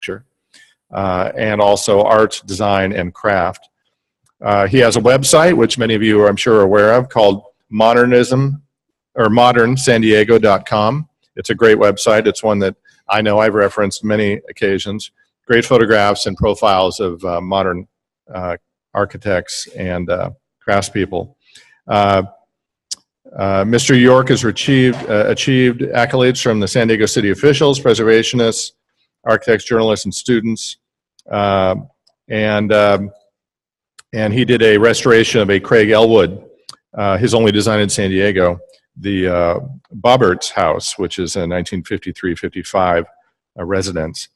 architecture, and also art, design, and craft. He has a website, which many of you are, I'm sure, are aware of, called modernsandiego.com. It's a great website. It's one that I know I've referenced many occasions. Great photographs and profiles of modern architects and craftspeople. Mr. York has achieved accolades from the San Diego city officials, preservationists, architects, journalists, and students. And he did a restoration of a Craig Elwood, his only design in San Diego, the Bobberts House, which is a 1953-55 residence.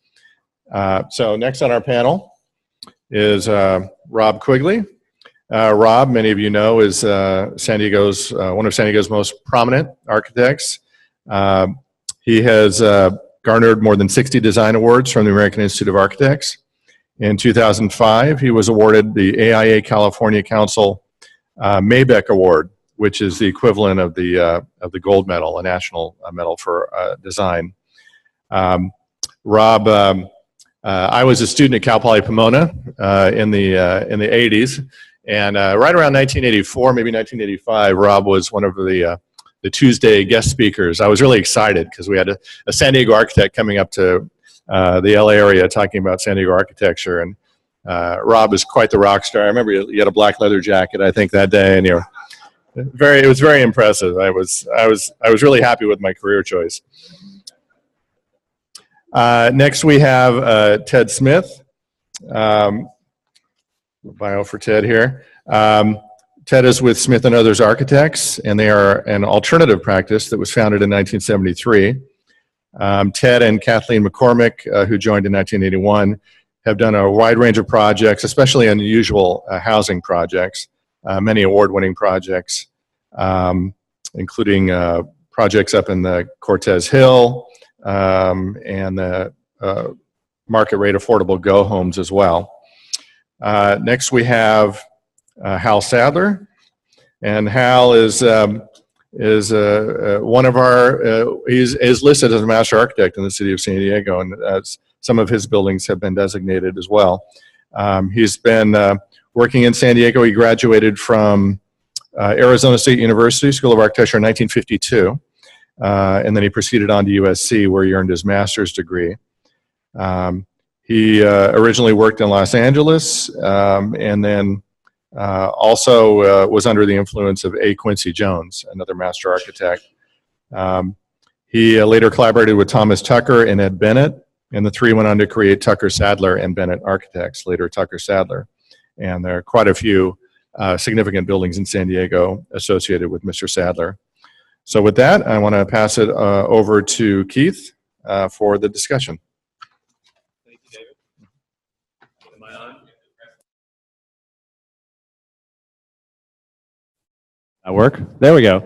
So next on our panel is Rob Quigley. Rob, many of you know, is one of San Diego's most prominent architects. He has garnered more than 60 design awards from the American Institute of Architects. In 2005, he was awarded the AIA California Council Maybeck Award, which is the equivalent of the gold medal, a national medal for design. Rob, I was a student at Cal Poly Pomona in the 80s, and right around 1984, maybe 1985, Rob was one of the Tuesday guest speakers. I was really excited because we had a San Diego architect coming up to the LA area talking about San Diego architecture, and Rob is quite the rock star. I remember you had a black leather jacket, I think, that day, and it was very impressive. I was really happy with my career choice. Next we have Ted Smith. Bio for Ted here. Ted is with Smith & Others Architects, and they are an alternative practice that was founded in 1973. Ted and Kathleen McCormick, who joined in 1981, have done a wide range of projects, especially unusual housing projects, many award-winning projects, including projects up in the Cortez Hill and the market rate affordable Go homes as well. Next we have Hal Sadler, and Hal is one of our, is listed as a master architect in the city of San Diego, and some of his buildings have been designated as well. He's been working in San Diego. He graduated from Arizona State University School of Architecture in 1952, and then he proceeded on to USC, where he earned his master's degree. He originally worked in Los Angeles, and then also was under the influence of A. Quincy Jones, another master architect. He later collaborated with Thomas Tucker and Ed Bennett, and the three went on to create Tucker Sadler and Bennett Architects, later Tucker Sadler. And there are quite a few significant buildings in San Diego associated with Mr. Sadler. So with that, I want to pass it over to Keith for the discussion. Thank you, David. Am I on? That work? There we go.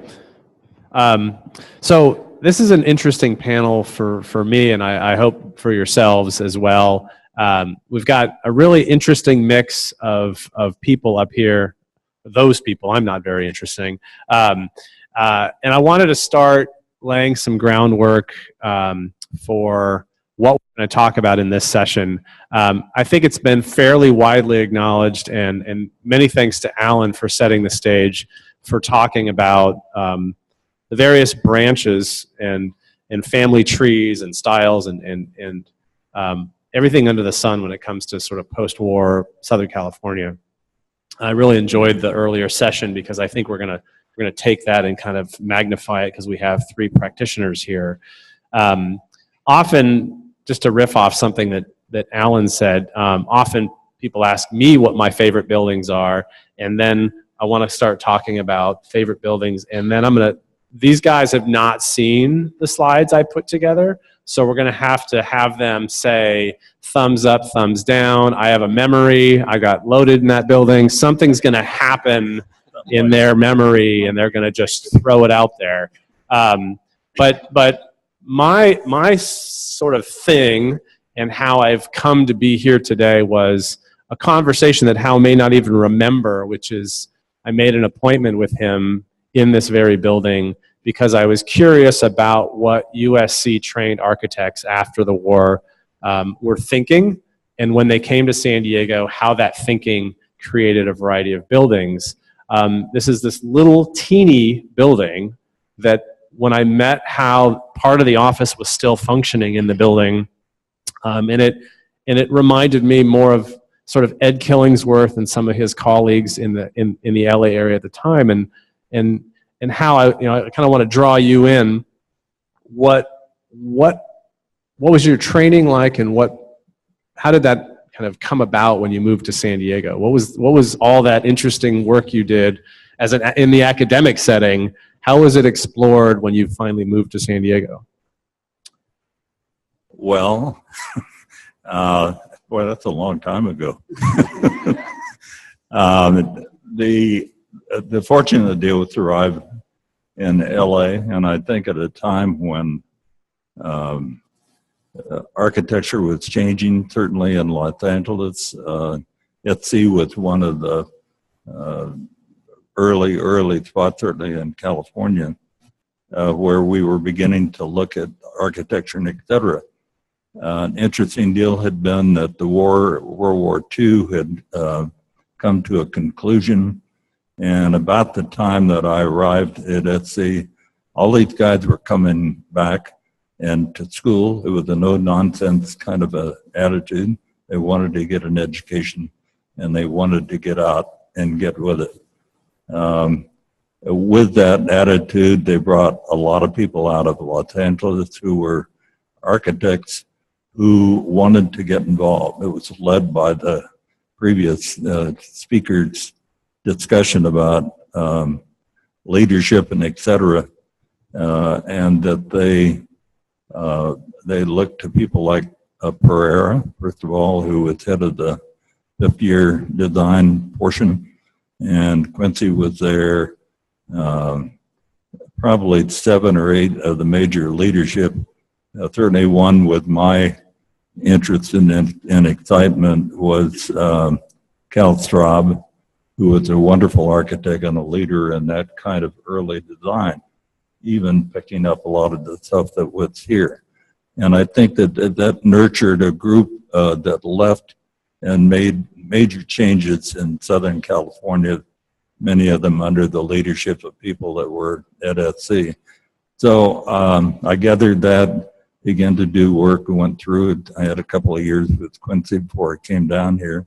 So this is an interesting panel for me, and I hope for yourselves as well. We've got a really interesting mix of people up here. Those people, I'm not very interesting. And I wanted to start laying some groundwork for what we're going to talk about in this session. I think it's been fairly widely acknowledged, and many thanks to Alan for setting the stage for talking about the various branches and family trees and styles and everything under the sun when it comes to sort of post-war Southern California. I really enjoyed the earlier session because I think we're gonna take that and kind of magnify it because we have three practitioners here. Often, just to riff off something that Alan said, often people ask me what my favorite buildings are, and then I want to start talking about favorite buildings, and then these guys have not seen the slides I put together, so we're going to have them say thumbs up, thumbs down. I have a memory. I got loaded in that building. Something's going to happen in their memory, and they're going to just throw it out there. But my sort of thing and how I've come to be here today was a conversation that Hal may not even remember, which is I made an appointment with him in this very building because I was curious about what USC trained architects after the war were thinking, and when they came to San Diego, how that thinking created a variety of buildings. This is this little teeny building that when I met how part of the office was still functioning in the building, and it reminded me more of sort of Ed Killingsworth and some of his colleagues in the LA area at the time, and how I kind of want to draw you in. What was your training like, and how did that kind of come about when you moved to San Diego? What was all that interesting work you did in the academic setting? How was it explored when you finally moved to San Diego? Well, boy, that's a long time ago. The fortunate deal was to arrive in LA, and I think at a time when architecture was changing, certainly in Los Angeles. ETSI was one of the early spots, certainly in California, where we were beginning to look at architecture and et cetera. An interesting deal had been that the World War II had come to a conclusion, and about the time that I arrived at ETSI, all these guys were coming back and to school. It was a no-nonsense kind of a attitude. They wanted to get an education, and they wanted to get out and get with it. With that attitude, they brought a lot of people out of Los Angeles who were architects who wanted to get involved. It was led by the previous speaker's discussion about leadership and et cetera, and that they looked to people like Pereira, first of all, who was head of the fifth-year design portion, and Quincy was there, probably 7 or 8 of the major leadership. Certainly one with my interest and excitement was Cal Straub, who was a wonderful architect and a leader in that kind of early design, even picking up a lot of the stuff that was here. And I think that nurtured a group that left and made major changes in Southern California, many of them under the leadership of people that were at ETSI. So I gathered that, began to do work, and went through it. I had a couple of years with Quincy before I came down here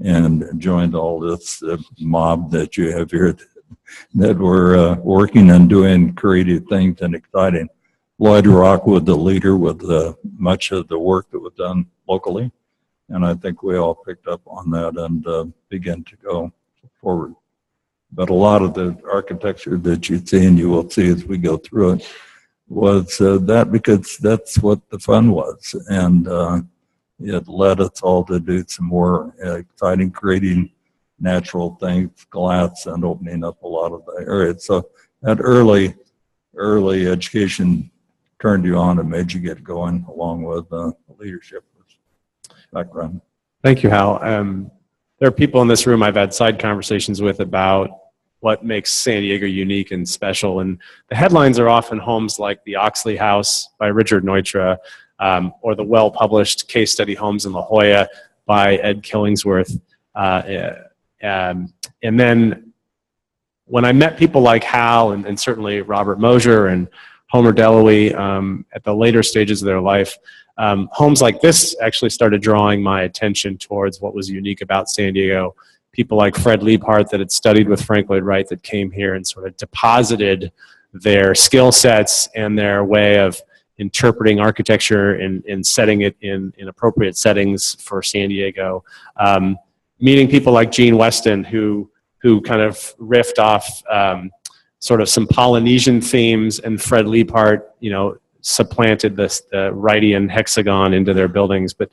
and joined all this mob that you have here that were working and doing creative things and exciting. Lloyd Rock was the leader with much of the work that was done locally, and I think we all picked up on that and began to go forward. But a lot of the architecture that you see and you will see as we go through it was that because that's what the fun was, and it led us all to do some more exciting, creating natural things, glass, and opening up a lot of the areas. So that early education turned you on and made you get going, along with leadership background. Thank you, Hal. There are people in this room I've had side conversations with about what makes San Diego unique and special. And the headlines are often homes like the Oxley House by Richard Neutra, or the well-published case study homes in La Jolla by Ed Killingsworth. And then when I met people like Hal and certainly Robert Mosier and Homer Delowy at the later stages of their life, homes like this actually started drawing my attention towards what was unique about San Diego. People like Fred Liebhardt that had studied with Frank Lloyd Wright that came here and sort of deposited their skill sets and their way of interpreting architecture and setting it in appropriate settings for San Diego. Meeting people like Gene Weston who kind of riffed off sort of some Polynesian themes, and Fred Liebhardt, supplanted the Wrightian hexagon into their buildings. But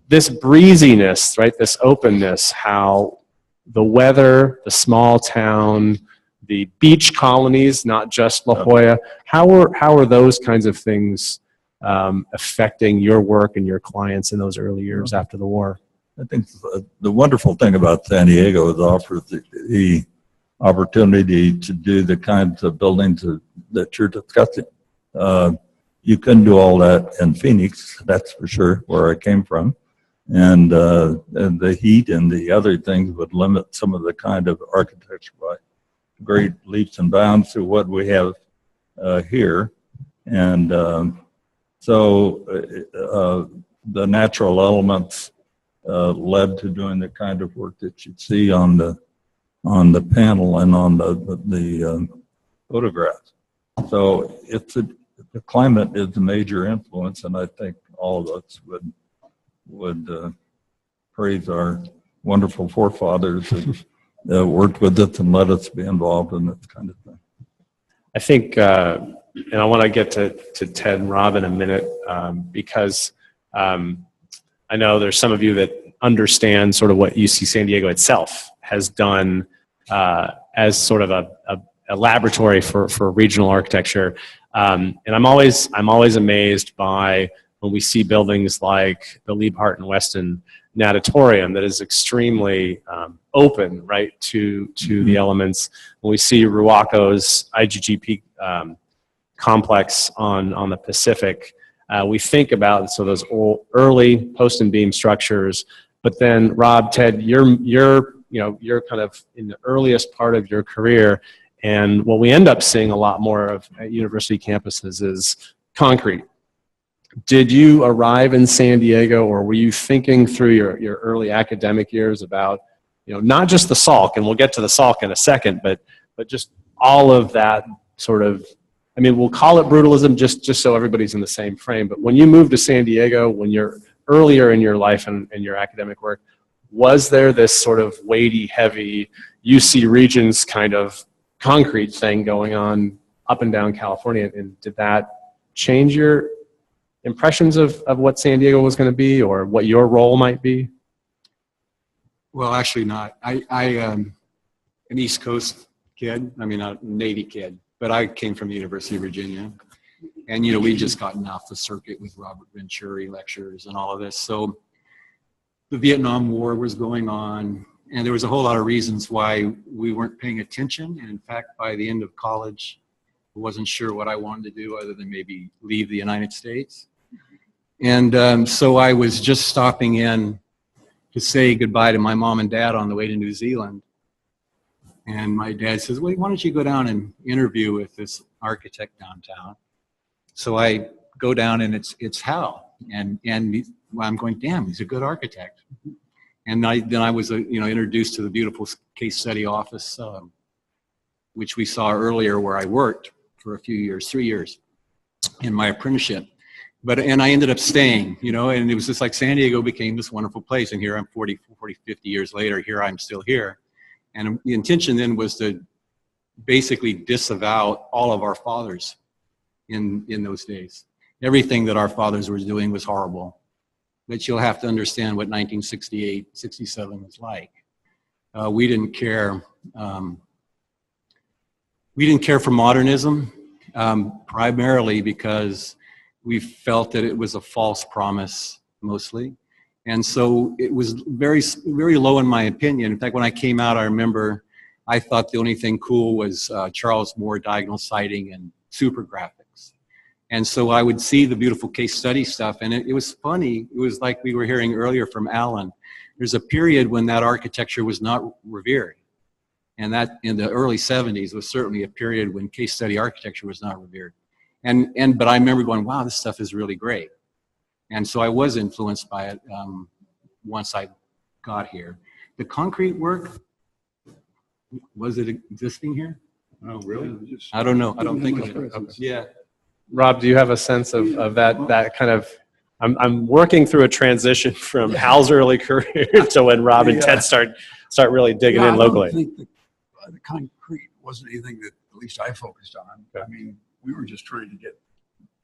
this breeziness, right, this openness, how the weather, the small town, the beach colonies, not just La Jolla, how are those kinds of things affecting your work and your clients in those early years after the war? I think the wonderful thing about San Diego is it offers the opportunity to do the kinds of buildings that you're discussing. you couldn't do all that in Phoenix, that's for sure, where I came from. And the heat and the other things would limit some of the kind of architecture by great leaps and bounds to what we have here. And so the natural elements led to doing the kind of work that you see on the panel and on the photographs. So the climate is a major influence, and I think all of us would praise our wonderful forefathers who worked with us and let us be involved in this kind of thing. I think, and I want to get to Ted and Rob in a minute, because I know there's some of you that understand sort of what UC San Diego itself has done as sort of a laboratory for regional architecture. And I'm always amazed by when we see buildings like the Liebhardt and Weston natatorium that is extremely open, right, to the elements. When we see Ruaco's IGGP complex on the Pacific, we think about those early post and beam structures. But then, Rob, Ted, you're kind of in the earliest part of your career, and what we end up seeing a lot more of at university campuses is concrete. Did you arrive in San Diego, or were you thinking through your early academic years about, not just the Salk, and we'll get to the Salk in a second, but just all of that sort of, we'll call it brutalism just so everybody's in the same frame. But when you moved to San Diego, when you're earlier in your life and your academic work, was there this sort of weighty, heavy UC Regents kind of concrete thing going on up and down California? And did that change your impressions of what San Diego was going to be, or what your role might be? Well, actually not. I am an East Coast kid. Not a Navy kid, but I came from the University of Virginia. And, we just gotten off the circuit with Robert Venturi lectures and all of this. So the Vietnam War was going on, and there was a whole lot of reasons why we weren't paying attention. And in fact, by the end of college, I wasn't sure what I wanted to do other than maybe leave the United States. And so I was just stopping in to say goodbye to my mom and dad on the way to New Zealand. And my dad says, well, why don't you go down and interview with this architect downtown? So I go down, and it's Hal. And I'm going, damn, he's a good architect. And then I was introduced to the beautiful case study office, which we saw earlier, where I worked for a few years, 3 years in my apprenticeship. And I ended up staying, and it was just like San Diego became this wonderful place. And here I'm 40, 50 years later, here I'm still here. And the intention then was to basically disavow all of our fathers in those days. Everything that our fathers were doing was horrible. But you'll have to understand what 1968, 67 was like. We didn't care. We didn't care for modernism, primarily because we felt that it was a false promise, mostly. And so it was very, very low in my opinion. In fact, when I came out, I remember I thought the only thing cool was Charles Moore diagonal siding and super graphics. And so I would see the beautiful case study stuff, and it was funny. It was like we were hearing earlier from Alan. There's a period when that architecture was not revered. And that in the early 70s was certainly a period when case study architecture was not revered. But I remember going, wow, this stuff is really great. And so I was influenced by it once I got here. The concrete work, was it existing here? Oh, really? I don't know. I don't think of it. Yeah. Rob, do you have a sense of that kind of, I'm working through a transition from Hal's early career to when Rob and Ted start really digging in locally. I don't think the concrete wasn't anything that at least I focused on. Okay. We were just trying to get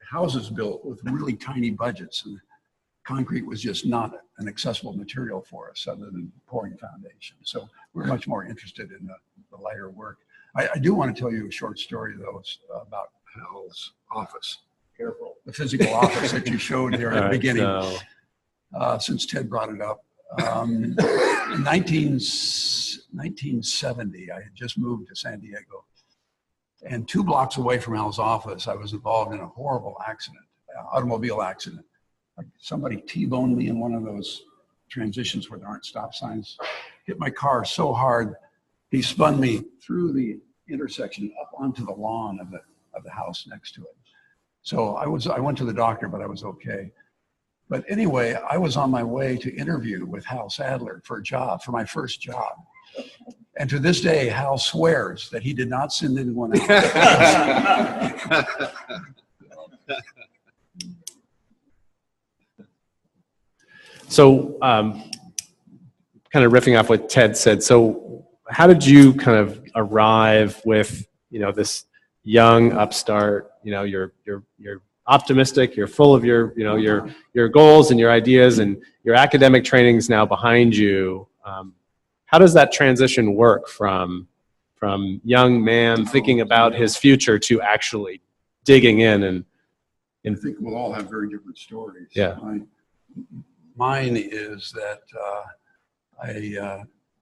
houses built with really tiny budgets, and concrete was just not an accessible material for us other than pouring foundation. So we're much more interested in the lighter work. I do want to tell you a short story, though, about Hal's office. Careful. The physical office that you showed here at the beginning, since Ted brought it up. In 1970, I had just moved to San Diego. And 2 blocks away from Hal's office, I was involved in a horrible accident. automobile accident. Like somebody T-boned me in one of those transitions where there aren't stop signs. Hit my car so hard, he spun me through the intersection up onto the lawn of the house next to it. So I went to the doctor, but I was okay. But anyway, I was on my way to interview with Hal Sadler for a job, for my first job. And to this day, Hal swears that he did not send anyone out. So, kind of riffing off what Ted said, so how did you kind of arrive with, this young upstart, you're optimistic, you're full of your goals and your ideas, and your academic training is now behind you. How does that transition work from young man thinking about his future to actually digging in and I think we'll all have very different stories. Yeah. Mine is that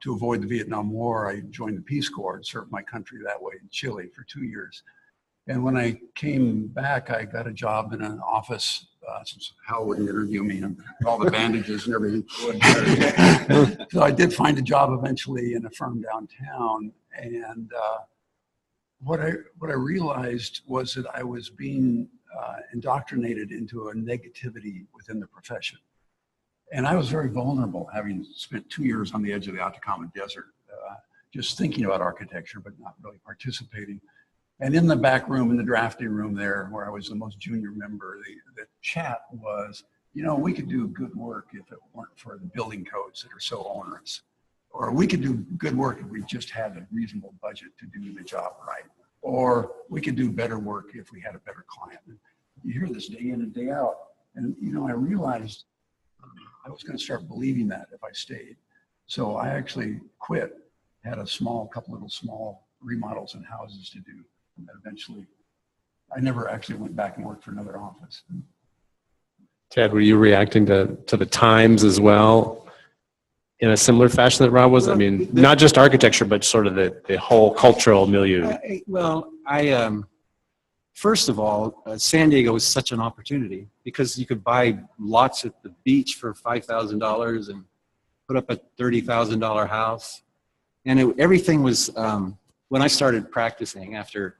to avoid the Vietnam War, I joined the Peace Corps and served my country that way in Chile for 2 years. And when I came back, I got a job in an office, since Hal wouldn't interview me and all the bandages and everything. So I did find a job eventually in a firm downtown. And what I realized was that I was being indoctrinated into a negativity within the profession. And I was very vulnerable, having spent 2 years on the edge of the Atacama Desert, just thinking about architecture, but not really participating. And in the back room, in the drafting room there, where I was the most junior member, the chat was, we could do good work if it weren't for the building codes that are so onerous. Or we could do good work if we just had a reasonable budget to do the job right. Or we could do better work if we had a better client. And you hear this day in and day out. And, I realized I was going to start believing that if I stayed. So I actually quit, had a couple little small remodels and houses to do. And eventually, I never actually went back and worked for another office. Ted, were you reacting to the times as well in a similar fashion that Rob was? I mean, not just architecture, but sort of the whole cultural milieu. First of all, San Diego was such an opportunity because you could buy lots at the beach for $5,000 and put up a $30,000 house. And everything was, when I started practicing after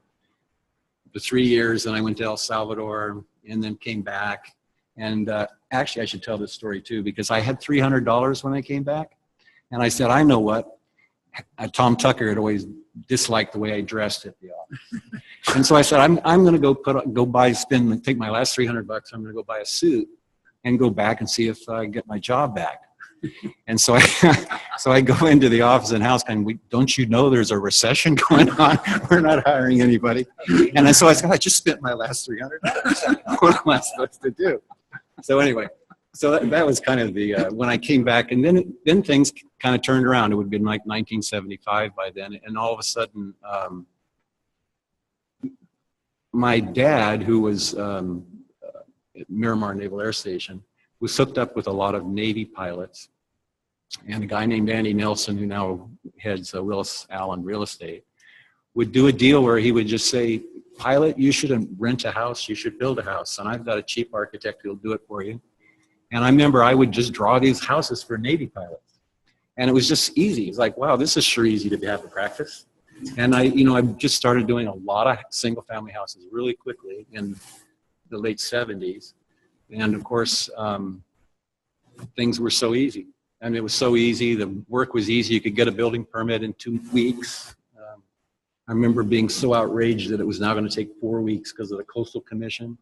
the 3 years, and I went to El Salvador and then came back. And actually, I should tell this story too, because I had $300 when I came back. And I said, I know what. Tom Tucker had always disliked the way I dressed at the office. And so I said, I'm going to take my last $300. I'm going to go buy a suit and go back and see if I get my job back. And so I go into the office and house and don't you know there's a recession going on? We're not hiring anybody. And so I said, I just spent my last $300. What am I supposed to do? So anyway, so that was kind of the, when I came back, and then things kind of turned around. It would have been like 1975 by then. And all of a sudden, my dad, who was at Miramar Naval Air Station, was hooked up with a lot of Navy pilots, and a guy named Andy Nelson, who now heads Willis Allen Real Estate, would do a deal where he would just say, pilot, you shouldn't rent a house, you should build a house, and I've got a cheap architect who'll do it for you. And I remember I would just draw these houses for Navy pilots, and it was just easy. It's like, wow, this is sure easy to have a practice. And I just started doing a lot of single family houses really quickly in the late 70s. And of course, things were so easy. I mean, it was so easy. The work was easy. You could get a building permit in 2 weeks. I remember being so outraged that it was now going to take 4 weeks because of the Coastal Commission.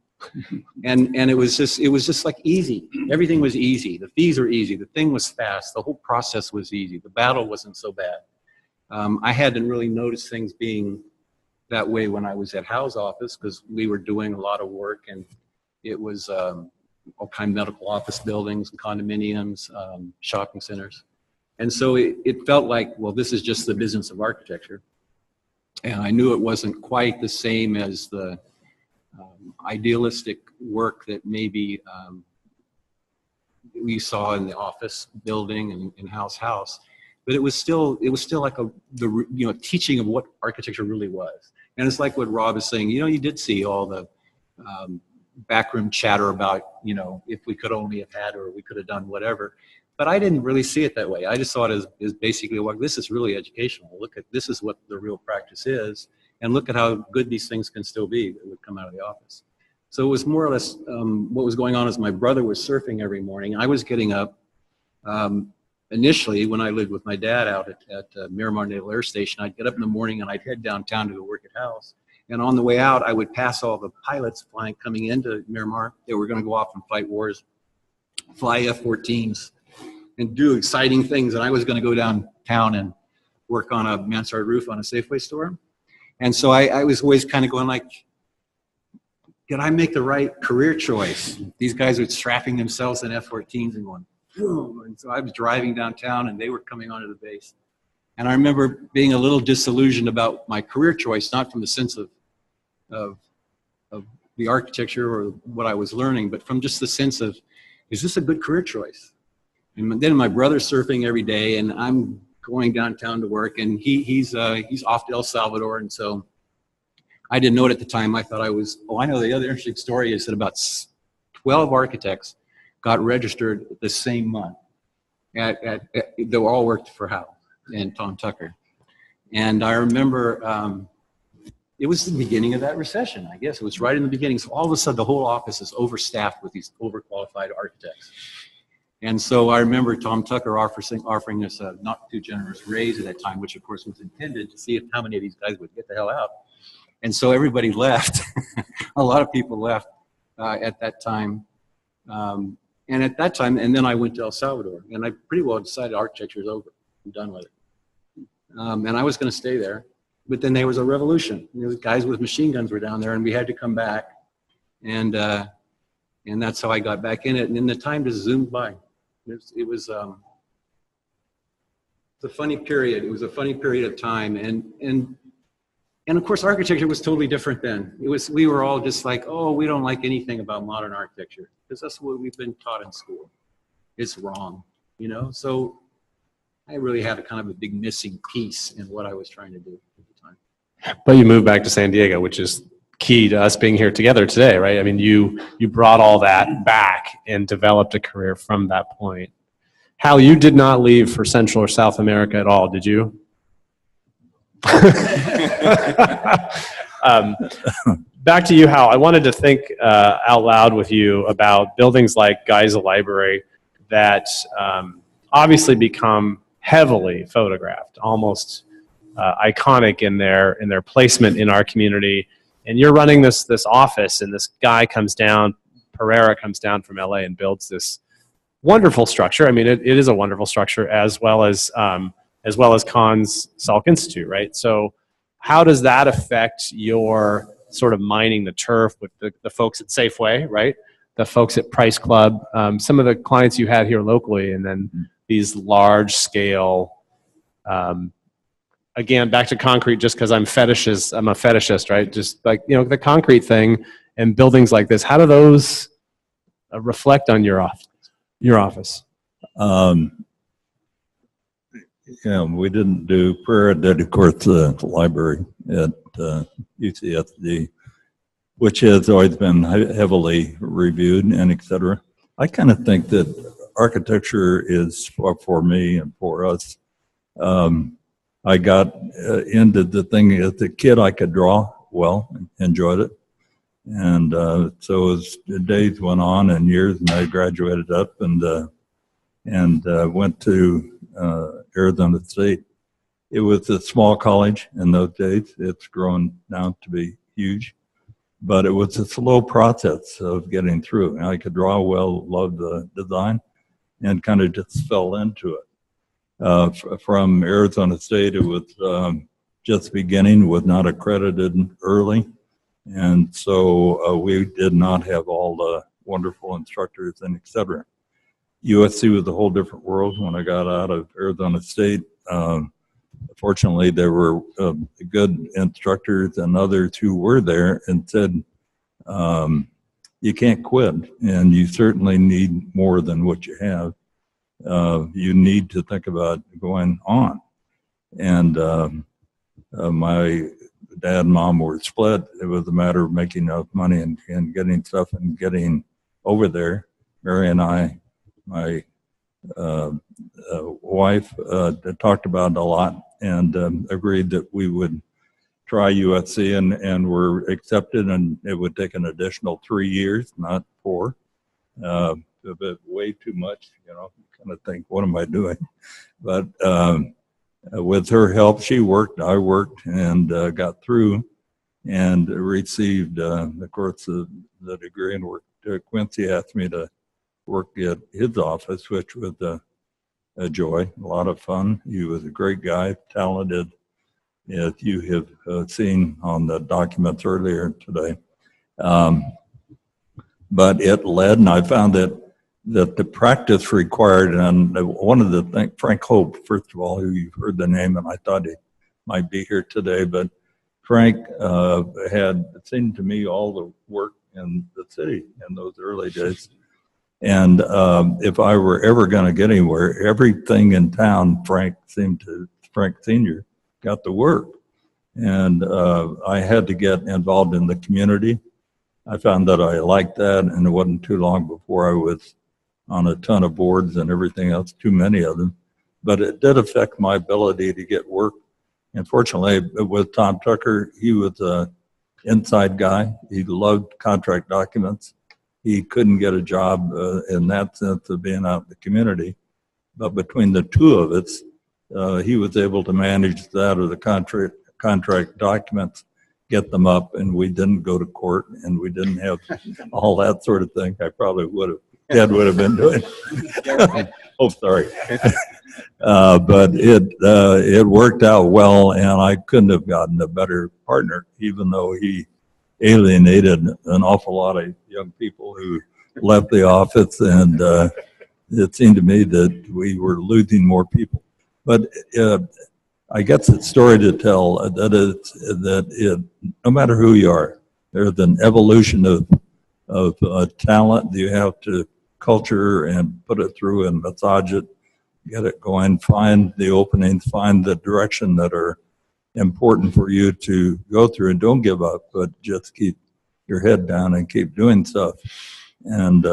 And it was just like easy. Everything was easy. The fees were easy. The thing was fast. The whole process was easy. The battle wasn't so bad. I hadn't really noticed things being that way when I was at Howe's office because we were doing a lot of work, and it was all kind of medical office buildings and condominiums, shopping centers. And so it felt like, well, this is just the business of architecture. And I knew it wasn't quite the same as the idealistic work that maybe we saw in the office building and in house. But it was still like the teaching of what architecture really was. And it's like what Rob is saying, you did see all the backroom chatter about, you know, if we could only have had, or we could have done whatever. But I didn't really see it that way. I just saw it as basically, well, this is really educational. Look at, this is what the real practice is, and look at how good these things can still be that would come out of the office. So it was more or less what was going on is my brother was surfing every morning. I was getting up. Initially, when I lived with my dad out at Miramar Naval Air Station, I'd get up in the morning and I'd head downtown to go work at House. And on the way out, I would pass all the pilots coming into Miramar. They were going to go off and fight wars, fly F-14s, and do exciting things. And I was going to go downtown and work on a mansard roof on a Safeway store. And so I was always kind of going like, did I make the right career choice? These guys were strapping themselves in F-14s and going, boom. And so I was driving downtown and they were coming onto the base. And I remember being a little disillusioned about my career choice, not from the sense of the architecture or what I was learning, but from just the sense of, is this a good career choice? And then my brother's surfing every day and I'm going downtown to work, and he's off to El Salvador. And so I didn't know it at the time. I thought I was, oh, I know the other interesting story is that about 12 architects got registered the same month. They all worked for Howe and Tom Tucker. And I remember it was the beginning of that recession, I guess. It was right in the beginning. So all of a sudden, the whole office is overstaffed with these overqualified architects. And so I remember Tom Tucker offering us a not too generous raise at that time, which of course was intended to see how many of these guys would get the hell out. And so everybody left. A lot of people left at that time. And then I went to El Salvador, and I pretty well decided architecture is over. I'm done with it. And I was going to stay there. But then there was a revolution. You know, the guys with machine guns were down there, and we had to come back. And that's how I got back in it. And then the time just zoomed by. It was a funny period. It was a funny period of time. And of course, architecture was totally different then. We were all just like, oh, we don't like anything about modern architecture, because that's what we've been taught in school. It's wrong, you know? So I really had a kind of a big missing piece in what I was trying to do at the time. But you moved back to San Diego, which is key to us being here together today, right? I mean, you brought all that back and developed a career from that point. Hal, you did not leave for Central or South America at all, did you? Back to you, Hal. I wanted to think out loud with you about buildings like Geisel Library that obviously become heavily photographed, almost iconic in their placement in our community. And you're running this office, and this guy comes down, Pereira comes down from LA and builds this wonderful structure. I mean, it is a wonderful structure, as well as Kahn's Salk Institute, right? So how does that affect your sort of mining the turf with the folks at Safeway, right? The folks at Price Club, some of the clients you had here locally, and then these large scale, again, back to concrete, just because I'm a fetishist, right? Just like, you know, the concrete thing and buildings like this, how do those reflect on your office? Yeah, we didn't do, Pereira did, of course, the library at UCSD, which has always been heavily reviewed and et cetera. I kind of think that architecture is, for me and for us, I got into the thing as a kid. I could draw well, enjoyed it. And so as the days went on and years, and I graduated up and went to Arizona State. It was a small college in those days. It's grown now to be huge, but it was a slow process of getting through. And I could draw well, loved the design, and kind of just fell into it. From Arizona State, it was just beginning, was not accredited early. And so we did not have all the wonderful instructors and et cetera. USC was a whole different world when I got out of Arizona State. Fortunately, there were good instructors and others who were there and said, you can't quit, and you certainly need more than what you have. You need to think about going on. And my Dad and Mom were split. It was a matter of making enough money and getting stuff and getting over there. Mary and I, my wife, talked about it a lot and agreed that we would try USC and were accepted, and it would take an additional 3 years, not 4. But way too much, you know, kind of think, what am I doing? But with her help, she worked, I worked, and got through and received, of course, the degree and worked. Quincy asked me to work at his office, which was a joy, a lot of fun. He was a great guy, talented, as you have seen on the documents earlier today. But it led, and I found that the practice required, and one of the things, Frank Hope, first of all, who you've heard the name, and I thought he might be here today, but Frank had seen to me all the work in the city in those early days. And if I were ever going to get anywhere, everything in town, Frank Sr. got the work. And I had to get involved in the community. I found that I liked that, and it wasn't too long before I was on a ton of boards and everything else, too many of them. But it did affect my ability to get work. And fortunately, with Tom Tucker, he was an inside guy. He loved contract documents. He couldn't get a job in that sense of being out in the community. But between the two of us, he was able to manage that or the contract documents, get them up, and we didn't go to court, and we didn't have all that sort of thing. I probably would have, Ted would have been doing. Oh, sorry. But it worked out well, and I couldn't have gotten a better partner, even though he alienated an awful lot of young people who left the office, and it seemed to me that we were losing more people. But I guess it's a story to tell that no matter who you are, there's an evolution of talent. You have to culture and put it through and massage it, get it going, find the openings, find the direction that are important for you to go through, and don't give up, but just keep your head down and keep doing stuff. And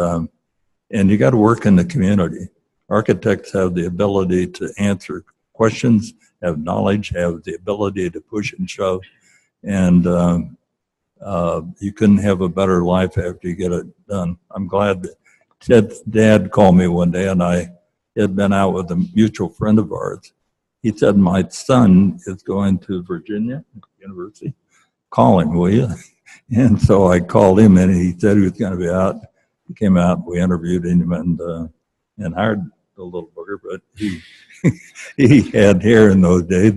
you got to work in the community. Architects have the ability to answer questions, have knowledge, have the ability to push and shove, and you couldn't have a better life after you get it done. I'm glad that Ted's dad called me one day, and I had been out with a mutual friend of ours. He said, my son is going to Virginia University. Call him, will you? And so I called him, and he said he was going to be out. He came out, we interviewed him, and hired the little booger, but he had hair in those days,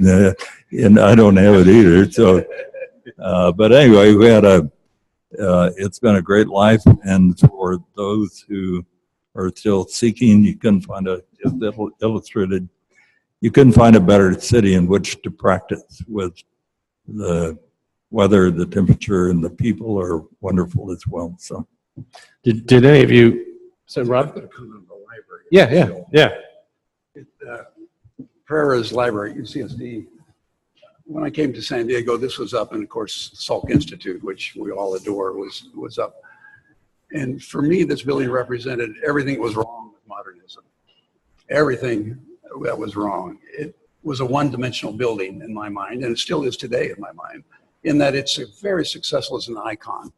and I don't have it either. So, but anyway, we had it's been a great life, and for those who are still seeking, you couldn't find illustrated. You couldn't find a better city in which to practice with. The weather, the temperature, and the people are wonderful as well. So, Did any of you? So, Rob? I'm going to come to the library. Yeah. Pereira's library, UCSD. When I came to San Diego, this was up, and of course, Salk Institute, which we all adore, was up. And for me, this building represented everything that was wrong with modernism. Everything that was wrong. It was a one-dimensional building in my mind, and it still is today in my mind, in that it's very successful as an icon.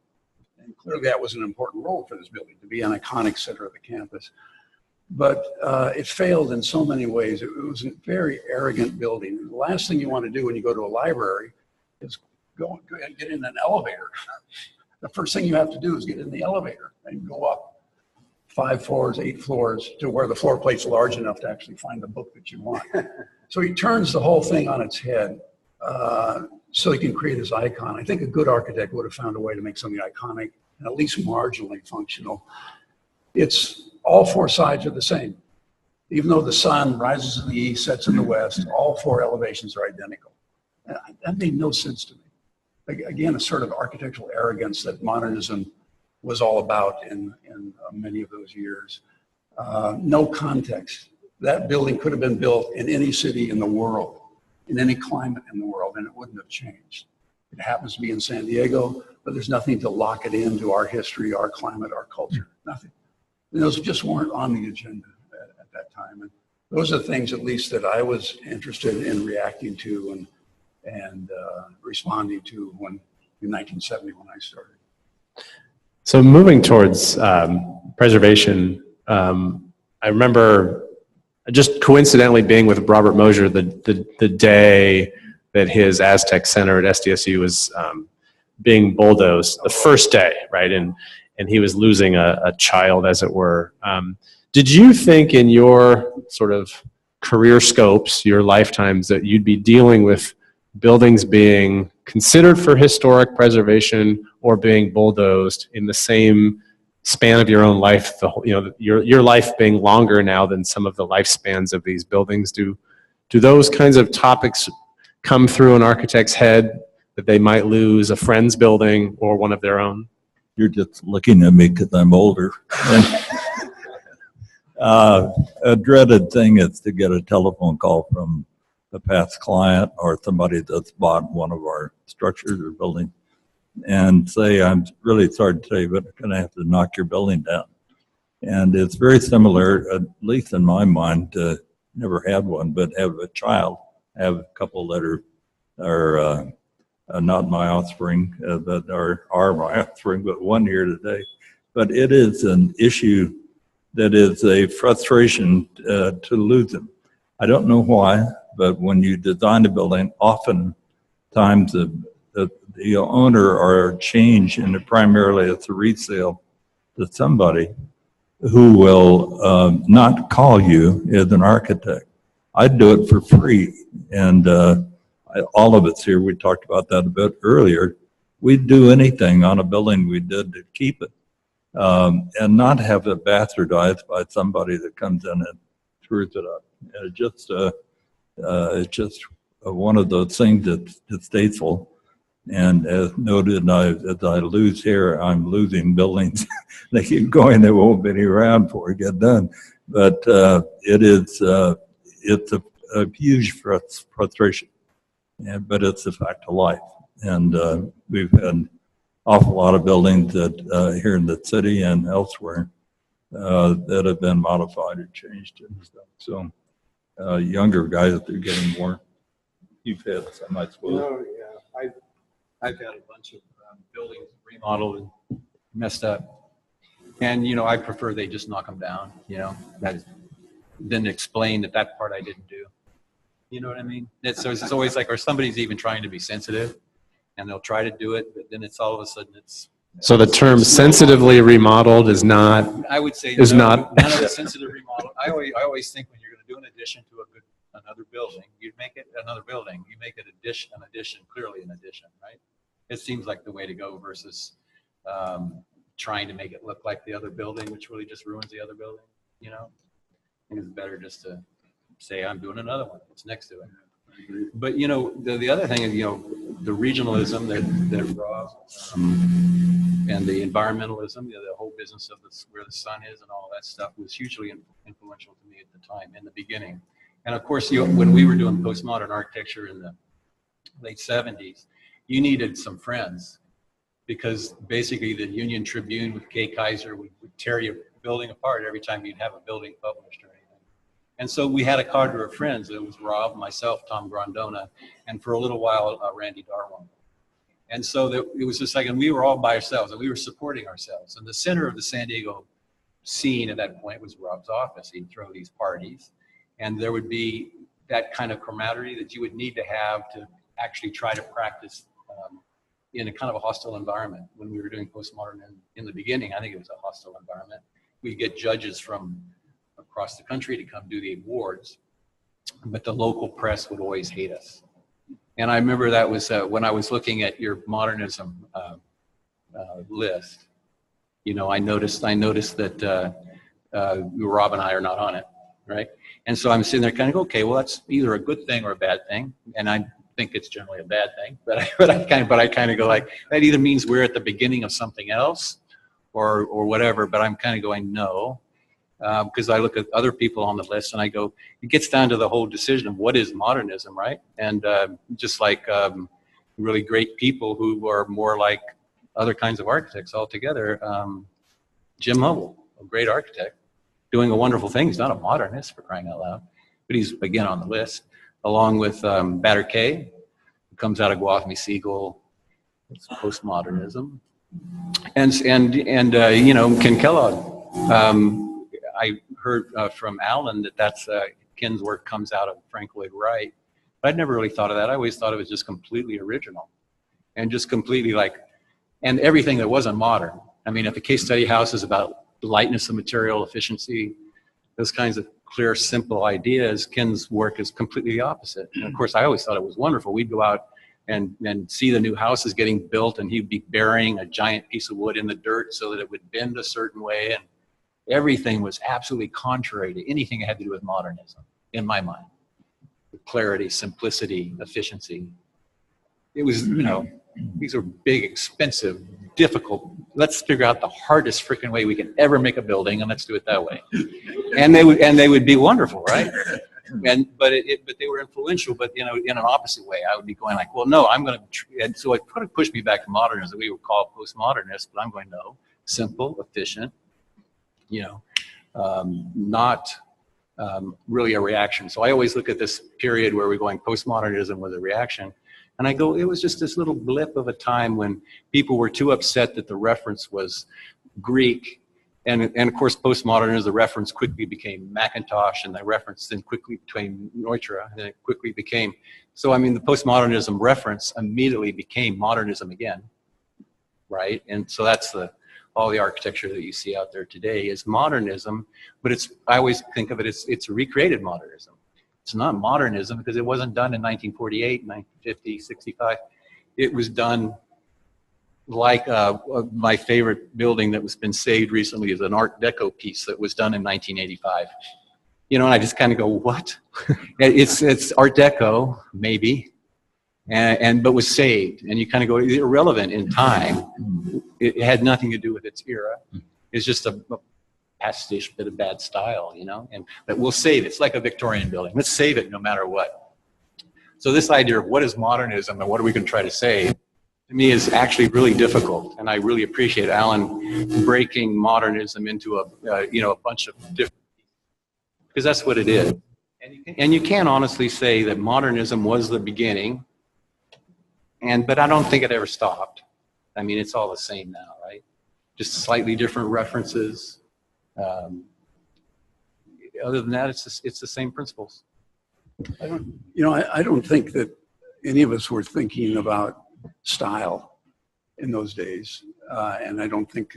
And clearly that was an important role for this building, to be an iconic center of the campus. But it failed in so many ways. It was a very arrogant building. And the last thing you want to do when you go to a library is go and get in an elevator. The first thing you have to do is get in the elevator and go up 5 floors, 8 floors to where the floor plate's large enough to actually find the book that you want. So he turns the whole thing on its head so he can create his icon. I think a good architect would have found a way to make something iconic and at least marginally functional. It's all 4 sides are the same. Even though the sun rises in the east, sets in the west, all 4 elevations are identical. That made no sense to me. Again, a sort of architectural arrogance that modernism was all about in many of those years. No context. That building could have been built in any city in the world, in any climate in the world, and it wouldn't have changed. It happens to be in San Diego, but there's nothing to lock it into our history, our climate, our culture, nothing. And those just weren't on the agenda at that time. And those are things, at least, that I was interested in reacting to and responding to in 1970 when I started. So moving towards preservation, I remember just coincidentally being with Robert Mosier the day that his Aztec Center at SDSU was being bulldozed, the first day, right? And he was losing a child, as it were. Did you think in your sort of career scopes, your lifetimes, that you'd be dealing with buildings being considered for historic preservation or being bulldozed in the same span of your own life? Your life being longer now than some of the lifespans of these buildings. Do those kinds of topics come through an architect's head, that they might lose a friend's building or one of their own? You're just looking at me because I'm older. A dreaded thing is to get a telephone call from a past client or somebody that's bought one of our structures or buildings and say, I'm really sorry to tell you, but I'm going to have to knock your building down. And it's very similar, at least in my mind, never had one, but have a child. I have a couple that are not my offspring, that are my offspring, but one here today. But it is an issue that is a frustration to lose them. I don't know why, but when you design a building, oftentimes the owner or change, and primarily it's a resale to somebody who will not call you as an architect. I'd do it for free. And all of us here, we talked about that a bit earlier. We'd do anything on a building we did to keep it and not have it bastardized by somebody that comes in and screws it up. And it's just one of those things that's distasteful. And as noted, as I lose here, I'm losing buildings. They keep going, they won't be around before it get done. But it's a huge frustration, but it's a fact of life. And we've had an awful lot of buildings that here in the city and elsewhere that have been modified or changed and stuff. So younger guys, they're getting more. You've had some, I suppose. Oh, yeah. I've had a bunch of buildings remodeled and messed up. And, I prefer they just knock them down, then explain that part I didn't do. You know what I mean? It's always like, or somebody's even trying to be sensitive and they'll try to do it, but then it's all of a sudden So the term sensitively remodeled is not, I would say is not. None of the sensitive remodel. I always think when you're going to do an addition to another building, you make it another building. You make it an addition, clearly an addition, right? It seems like the way to go versus trying to make it look like the other building, which really just ruins the other building. I think it's better just to say I'm doing another one. It's next to it. But the other thing is the regionalism that Rob and the environmentalism, the whole business of where the sun is and all that stuff was hugely influential to me at the time in the beginning. And of course, when we were doing postmodern architecture in the late 70s, you needed some friends because basically the Union Tribune with Kay Kaiser would tear your building apart every time you'd have a building published or anything. And so we had a cadre of friends. It was Rob, myself, Tom Grondona, and for a little while, Randy Darwin. And so it was just like, and we were all by ourselves and we were supporting ourselves. And the center of the San Diego scene at that point was Rob's office. He'd throw these parties and there would be that kind of camaraderie that you would need to have to actually try to practice in a kind of a hostile environment. When we were doing postmodern in the beginning, I think it was a hostile environment. We'd get judges from across the country to come do the awards, but the local press would always hate us. And I remember that was when I was looking at your modernism list. I noticed that Rob and I are not on it, right? And so I'm sitting there kind of go, okay, well that's either a good thing or a bad thing, and I think it's generally a bad thing. But I kind of go like that either means we're at the beginning of something else, or whatever. But I'm kind of going no. Because I look at other people on the list and I go, it gets down to the whole decision of what is modernism, right? And just like really great people who are more like other kinds of architects altogether. Jim Hubble, a great architect, doing a wonderful thing. He's not a modernist, for crying out loud, but he's again on the list, along with Bader Kay, who comes out of Gwathmey Siegel. It's postmodernism, and you know, Ken Kellogg. I heard from Alan that that's Ken's work comes out of Frank Lloyd Wright. But I'd never really thought of that. I always thought it was just completely original and just completely like, and everything that wasn't modern. I mean, if the case study house is about lightness of material, efficiency, those kinds of clear, simple ideas, Ken's work is completely the opposite. And of course, I always thought it was wonderful. We'd go out and see the new houses getting built, and he'd be burying a giant piece of wood in the dirt so that it would bend a certain way. And everything was absolutely contrary to anything that had to do with modernism, in my mind. Clarity, simplicity, efficiency. It was, you know, these are big, expensive, difficult. Let's figure out the hardest freaking way we can ever make a building, and let's do it that way. And they would be wonderful, right? But they were influential, but you know, in an opposite way. I would be going like, well, no, I'm going to. And so it kind of pushed me back to modernism. We would call it postmodernist, but I'm going no, simple, efficient. You know, not. Really a reaction. So I always look at this period where we're going postmodernism was a reaction. And I go, it was just this little blip of a time when people were too upset that the reference was Greek. And of course, postmodernism, the reference quickly became Macintosh, and the reference then quickly became Neutra, and it quickly became, so I mean, the postmodernism reference immediately became modernism again, right? And so that's all the architecture that you see out there today is modernism, but I always think of it as it's recreated modernism. It's not modernism because it wasn't done in 1948, 1950, 65. It was done like my favorite building that was been saved recently is an Art Deco piece that was done in 1985. You know, and I just kind of go, what? It's Art Deco, maybe, but was saved. And you kind of go, it's irrelevant in time. It had nothing to do with its era. It's just a pastiche bit of bad style, you know, but we'll save it. It's like a Victorian building. Let's save it no matter what. So this idea of what is modernism and what are we going to try to save, to me is actually really difficult. And I really appreciate Alan breaking modernism into a bunch of different, because that's what it is. And you can honestly say that modernism was the beginning, but I don't think it ever stopped. I mean, it's all the same now, right? Just slightly different references. Other than that, it's the same principles. I don't think that any of us were thinking about style in those days, and I don't think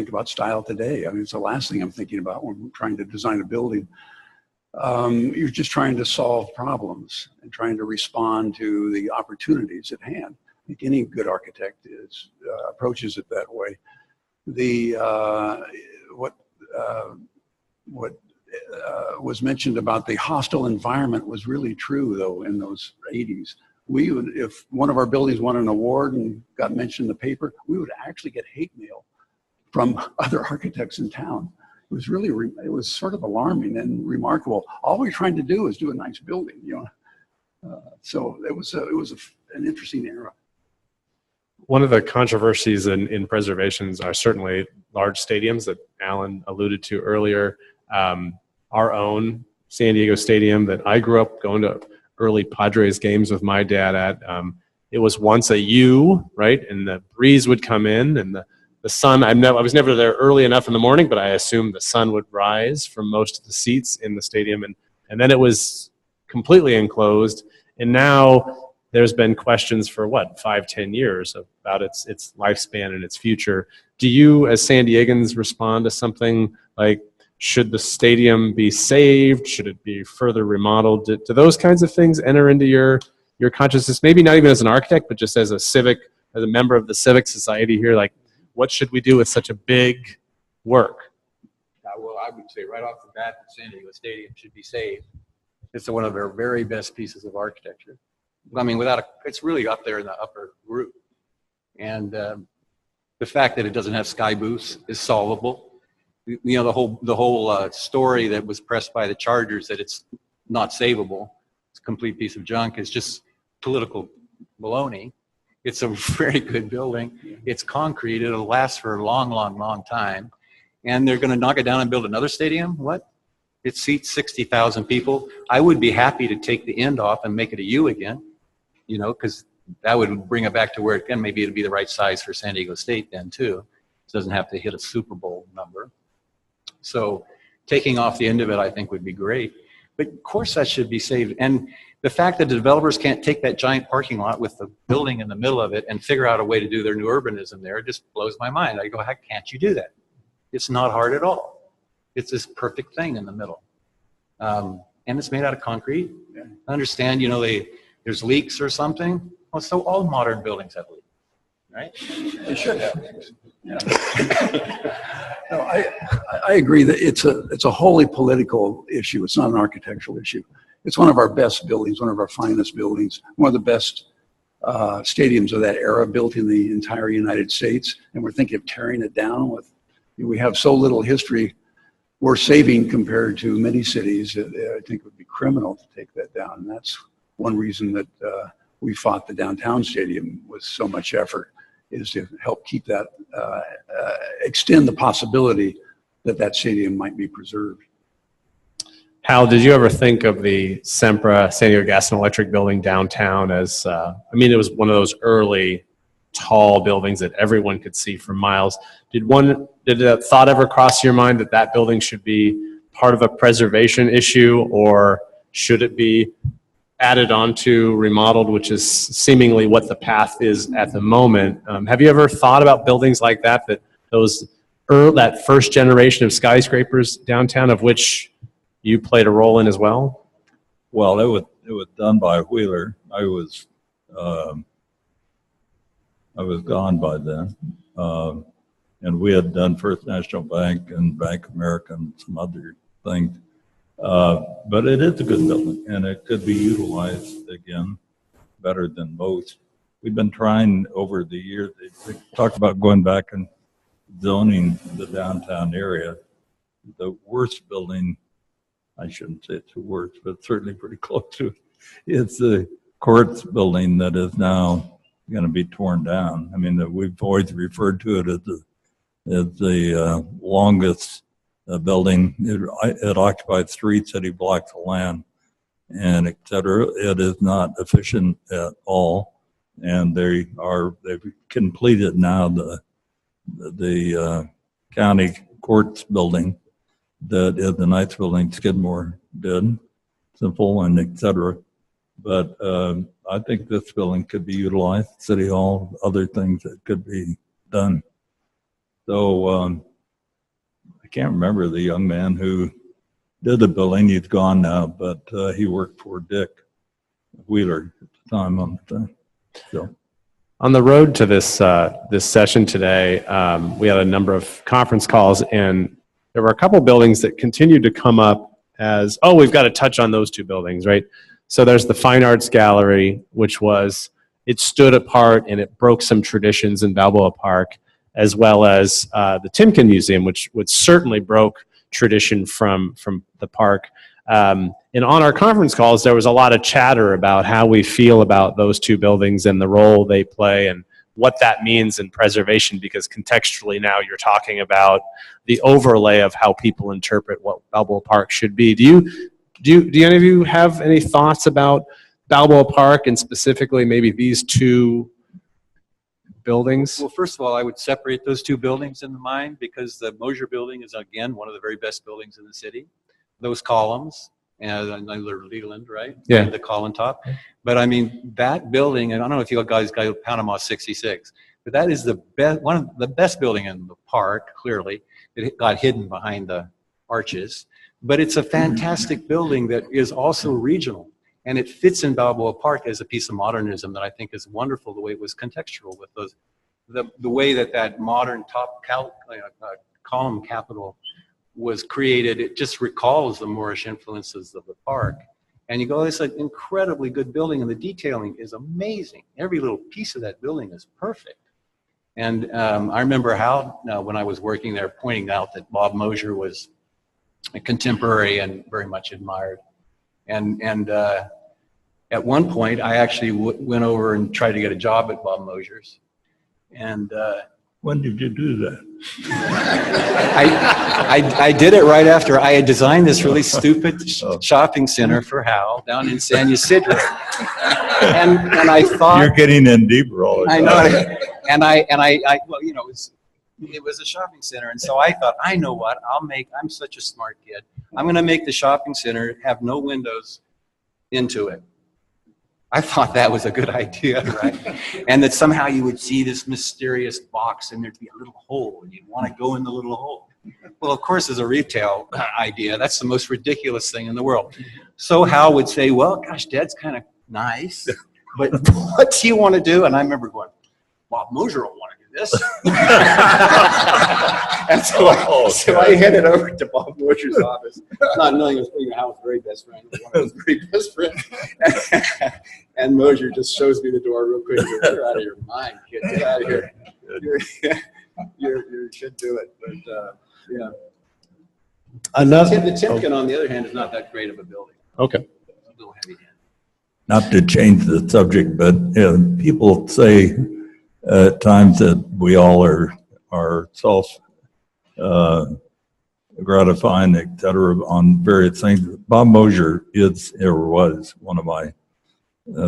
about style today. I mean, it's the last thing I'm thinking about when I'm trying to design a building. You're just trying to solve problems and trying to respond to the opportunities at hand. I think any good architect approaches it that way. What was mentioned about the hostile environment was really true, though, in those 80s. If one of our buildings won an award and got mentioned in the paper, we would actually get hate mail from other architects in town. It was really, it was sort of alarming and remarkable. All we're trying to do is do a nice building, you know. So it was an interesting era. One of the controversies in preservations are certainly large stadiums that Alan alluded to earlier. Our own San Diego Stadium that I grew up going to early Padres games with my dad at. It was once a U, right? And the breeze would come in and the sun, I was never there early enough in the morning, but I assumed the sun would rise from most of the seats in the stadium. And then it was completely enclosed. And now there's been questions for 5-10 years about its lifespan and its future. Do you, as San Diegans, respond to something like, should the stadium be saved? Should it be further remodeled? Do those kinds of things enter into your consciousness? Maybe not even as an architect, but just as as a member of the civic society here, like, what should we do with such a big work? Well, I would say right off the bat, the San Diego Stadium should be saved. It's one of our very best pieces of architecture. I mean, it's really up there in the upper group. And the fact that it doesn't have sky booths is solvable. You know, the whole story that was pressed by the Chargers that it's not savable, it's a complete piece of junk, is just political baloney. It's a very good building. It's concrete. It'll last for a long, long, long time. And they're going to knock it down and build another stadium? What? It seats 60,000 people. I would be happy to take the end off and make it a U again, you know, because that would bring it back to where, again, maybe it'd be the right size for San Diego State then too. It doesn't have to hit a Super Bowl number. So taking off the end of it, I think, would be great. But of course that should be saved. And the fact that the developers can't take that giant parking lot with the building in the middle of it and figure out a way to do their new urbanism there just blows my mind. I go, how can't you do that? It's not hard at all. It's this perfect thing in the middle. And it's made out of concrete. I understand, you know, there's leaks or something. Well, so all modern buildings have leaks, right? They should have. Yeah. No, I agree that it's a wholly political issue. It's not an architectural issue. It's one of our best buildings, one of our finest buildings, one of the best stadiums of that era built in the entire United States. And we're thinking of tearing it down. We have so little history we're saving compared to many cities. I think it would be criminal to take that down. And that's one reason that we fought the downtown stadium with so much effort, is to help keep that, extend the possibility that that stadium might be preserved. Hal, did you ever think of the Sempra San Diego Gas and Electric building downtown as, I mean, it was one of those early tall buildings that everyone could see for miles. Did that thought ever cross your mind that that building should be part of a preservation issue, or should it be added onto, remodeled, which is seemingly what the path is at the moment? Have you ever thought about buildings like that, that first generation of skyscrapers downtown, of which you played a role in as well? Well, it was done by Wheeler. I was gone by then. And we had done First National Bank and Bank of America and some other things. But it is a good building, and it could be utilized again better than most. We've been trying over the years. They talked about going back and zoning the downtown area. The worst building, I shouldn't say it's the worst, but certainly pretty close to it, it's the courts building that is now going to be torn down. I mean, we've always referred to it as the longest building. It occupies 3 city blocks of land, and et cetera. It is not efficient at all, and they've completed now the county courts building that is the Knights building Skidmore did, simple and et cetera. But I think this building could be utilized, City Hall, other things that could be done. So I can't remember the young man who did the building. He's gone now, but he worked for Dick Wheeler at the time on the thing. So. On the road to this session today, we had a number of conference calls, and there were a couple buildings that continued to come up as, oh, we've got to touch on those 2 buildings, right? So there's the Fine Arts Gallery, which it stood apart and it broke some traditions in Balboa Park, as well as the Timken Museum, which certainly broke tradition from the park. And on our conference calls, there was a lot of chatter about how we feel about those 2 buildings and the role they play and what that means in preservation, because contextually now you're talking about the overlay of how people interpret what Balboa Park should be. Do any of you have any thoughts about Balboa Park and specifically maybe these 2 buildings? Well, first of all, I would separate those 2 buildings in the mind, because the Mosier building is, again, one of the very best buildings in the city. Those columns, and Leland, right? Yeah. The column top. But I mean, that building, and I don't know if you guys got Panama 66, but that is one of the best building in the park, clearly. It got hidden behind the arches. But it's a fantastic building that is also regional. And it fits in Balboa Park as a piece of modernism that I think is wonderful, the way it was contextual with those, the way that modern top column capital was created. It just recalls the Moorish influences of the park. And you go, it's an incredibly good building, and the detailing is amazing. Every little piece of that building is perfect. And I remember Hal, when I was working there, pointing out that Bob Mosier was a contemporary and very much admired. And at one point, I actually went over and tried to get a job at Bob Mosher's. And When did you do that? I did it right after I had designed this really stupid shopping center for Hal down in San Ysidro. And I thought, You're getting in deeper all the time. I know, and I well, you know, it was a shopping center, and so I thought, I know what, I'm such a smart kid. I'm going to make the shopping center have no windows into it. I thought that was a good idea, right? And that somehow you would see this mysterious box and there'd be a little hole and you'd want to go in the little hole. Well, of course, as a retail idea, that's the most ridiculous thing in the world. So Hal would say, well, gosh, Dad's kind of nice, but what do you want to do? And I remember going, Bob Mosher will want to do this. And so I headed over to Bob Mosher's office, not knowing it was Hal's very best friend, one of his very best friends. And Mosher just shows me the door real quick. You're out of your mind, kid. Get out of here. You should do it. But yeah. The Timken, on the other hand, is not that great of a building. Okay. It's a little heavy. Not to change the subject, but people say at times that we all are self gratifying, et cetera, on various things. Bob Mosher was one of my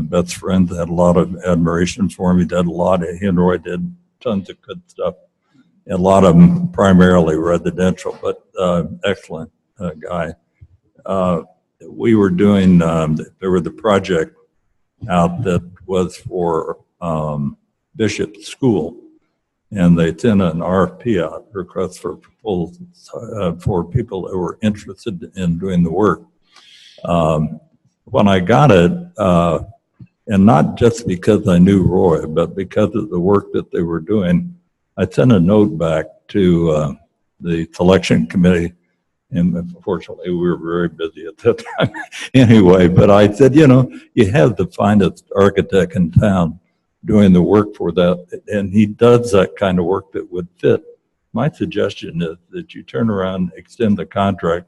best friends. Had a lot of admiration for him. He did a lot. He and Roy did tons of good stuff. A lot of them primarily residential, but excellent guy. We were doing, there was the project out that was for Bishop School, and they sent an RFP out, request for proposals, for people that were interested in doing the work. When I got it, and not just because I knew Roy, but because of the work that they were doing, I sent a note back to the selection committee, and unfortunately we were very busy at that time anyway, but I said, you know, you have the finest architect in town doing the work for that, and he does that kind of work that would fit. My suggestion is that you turn around, extend the contract,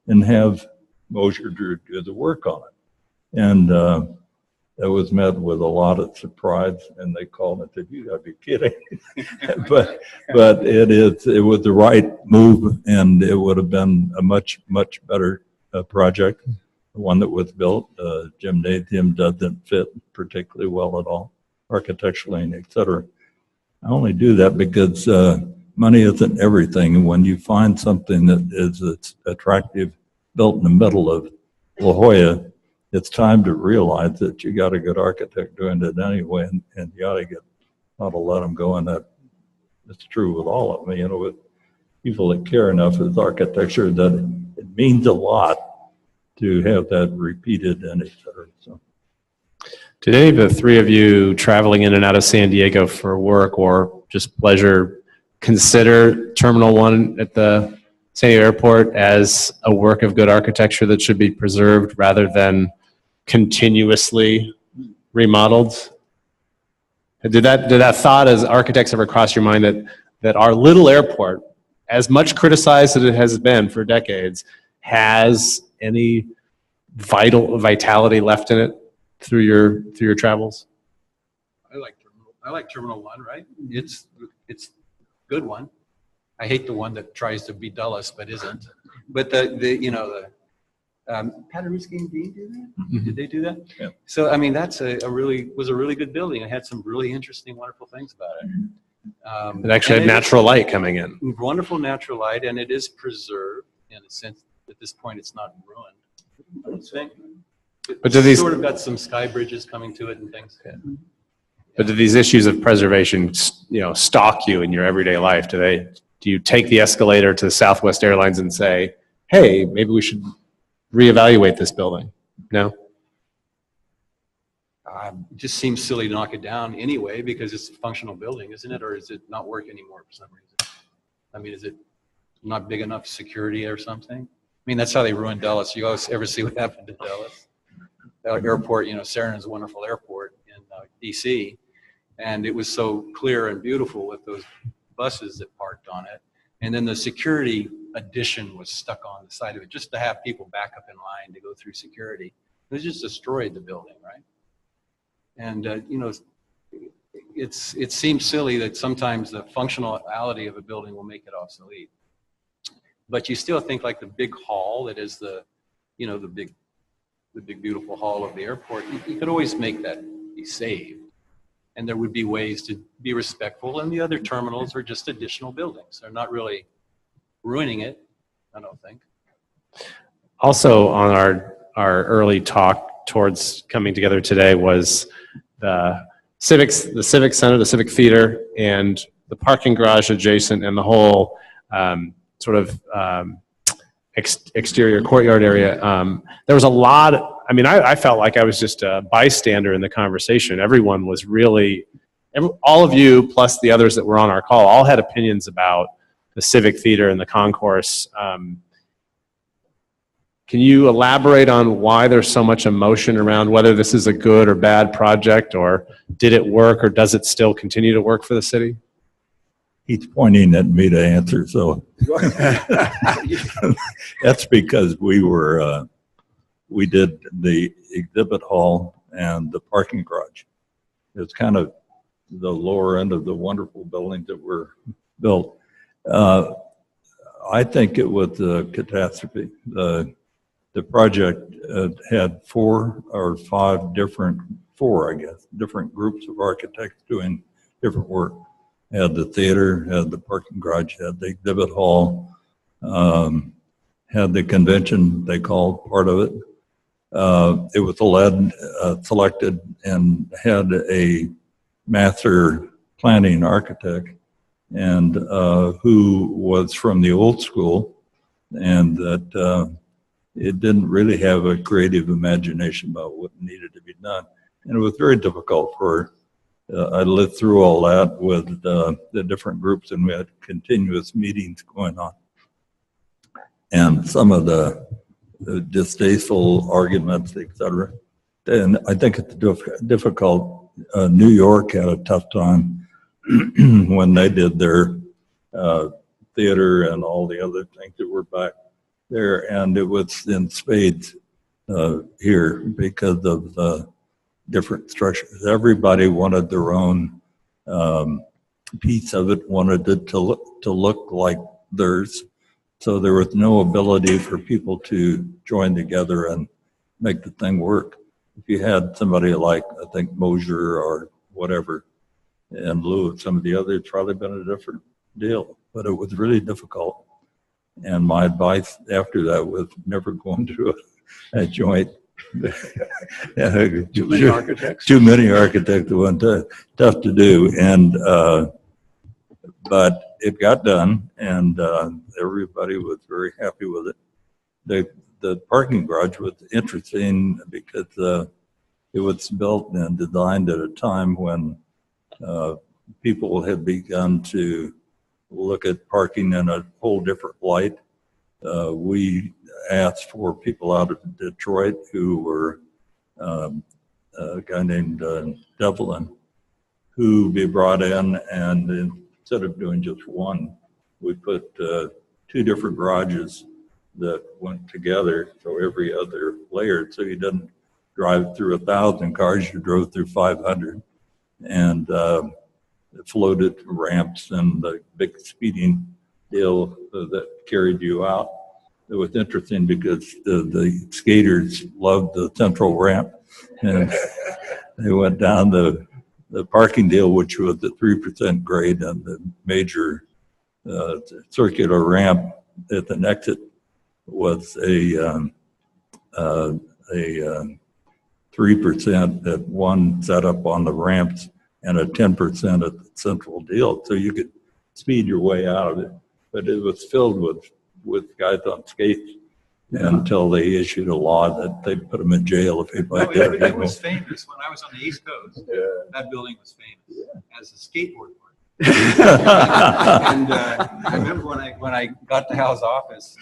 and have Mosher do the work on it. And that was met with a lot of surprise, and they called and said, "You got to be kidding!" but it was the right move, and it would have been a much better project. The one that was built, gymnasium doesn't fit particularly well at all, architecturally, and et cetera. I only do that because money isn't everything, and when you find something that is attractive, built in the middle of La Jolla, it's time to realize that you got a good architect doing it anyway, and you ought to let them go. And that's true with all of them. You know, with people that care enough with architecture, that it means a lot to have that repeated and et cetera. So, did any of the three of you traveling in and out of San Diego for work or just pleasure consider Terminal 1 at the San Diego Airport as a work of good architecture that should be preserved rather than continuously remodeled? Did that thought as architects ever cross your mind that our little airport, as much criticized as it has been for decades, has any vitality left in it through your travels? I like Terminal 1, right? It's a good one. I hate the one that tries to be Dulles but isn't. But the Padres Stadium, do that? Mm-hmm. Did they do that? Yeah. So I mean, that's a really good building. It had some really interesting, wonderful things about it. It actually had natural light coming in. Wonderful natural light, and it is preserved in a sense. At this point, it's not ruined. I don't think. But do these sort of got some sky bridges coming to it and things? Yeah. But do these issues of preservation, stalk you in your everyday life? Do you take the escalator to Southwest Airlines and say, "Hey, maybe we should reevaluate this building"? No. It just seems silly to knock it down anyway because it's a functional building, isn't it? Or is it not work anymore for some reason? I mean, is it not big enough security or something? I mean, that's how they ruined Dulles. You always ever see what happened to Dulles? Airport, Sarin is a wonderful airport in DC, and it was so clear and beautiful with those buses that parked on it. And then the security addition was stuck on the side of it just to have people back up in line to go through security. They just destroyed the building, right? And, you know, it seems silly that sometimes the functionality of a building will make it obsolete. But you still think like the big hall that is the, you know, the big beautiful hall of the airport, you could always make that be saved. And there would be ways to be respectful, and the other terminals are just additional buildings. They're not really ruining it, I don't think. Also on our early talk towards coming together today was the Civic Center, the Civic Theater, and the parking garage adjacent, and the whole sort of exterior courtyard area. There was a lot. I mean, I felt like I was just a bystander in the conversation. Everyone was really, all of you plus the others that were on our call, all had opinions about the Civic Theater and the concourse. Can you elaborate on why there's so much emotion around whether this is a good or bad project, or did it work, or does it still continue to work for the city? He's pointing at me to answer, so that's because we did the exhibit hall and the parking garage. It's kind of the lower end of the wonderful buildings that were built. I think it was a catastrophe. The project had 4 or 5 different groups of architects doing different work. Had the theater, had the parking garage, had the exhibit hall, had the convention, they called part of it. It was selected and had a master planning architect, and who was from the old school, and that it didn't really have a creative imagination about what needed to be done. And it was very difficult for I lived through all that with the different groups, and we had continuous meetings going on. And some of the distasteful arguments, etc. And I think it's difficult. New York had a tough time when they did their theater and all the other things that were back there, and it was in spades here because of the different structures. Everybody wanted their own piece of it, wanted it to look like theirs. So there was no ability for people to join together and make the thing work. If you had somebody like, I think, Mosier or whatever, in lieu of some of the others, it's probably been a different deal. But it was really difficult. And my advice after that was never go into a joint. Too many architects. Too many architects. It was tough to do. And but it got done, and everybody was very happy with it. The parking garage was interesting because it was built and designed at a time when people had begun to look at parking in a whole different light. We asked for people out of Detroit who were a guy named Devlin, who be brought in, and instead of doing just one, we put 2 different garages that went together, so every other layer, so you didn't drive through 1,000 cars, you drove through 500, and floated ramps and the big speeding deal that carried you out. It was interesting because the skaters loved the central ramp, and they went down the parking deal, which was the 3% grade, and the major circular ramp at the exit was a 3% at one setup on the ramps and a 10% at the central deal. So you could speed your way out of it. But it was filled with guys on skates until they issued a law that they'd put them in jail if anybody did it. It was famous when I was on the East Coast. Yeah. That building was famous as a skateboard park. And I remember when I got to Hal's office,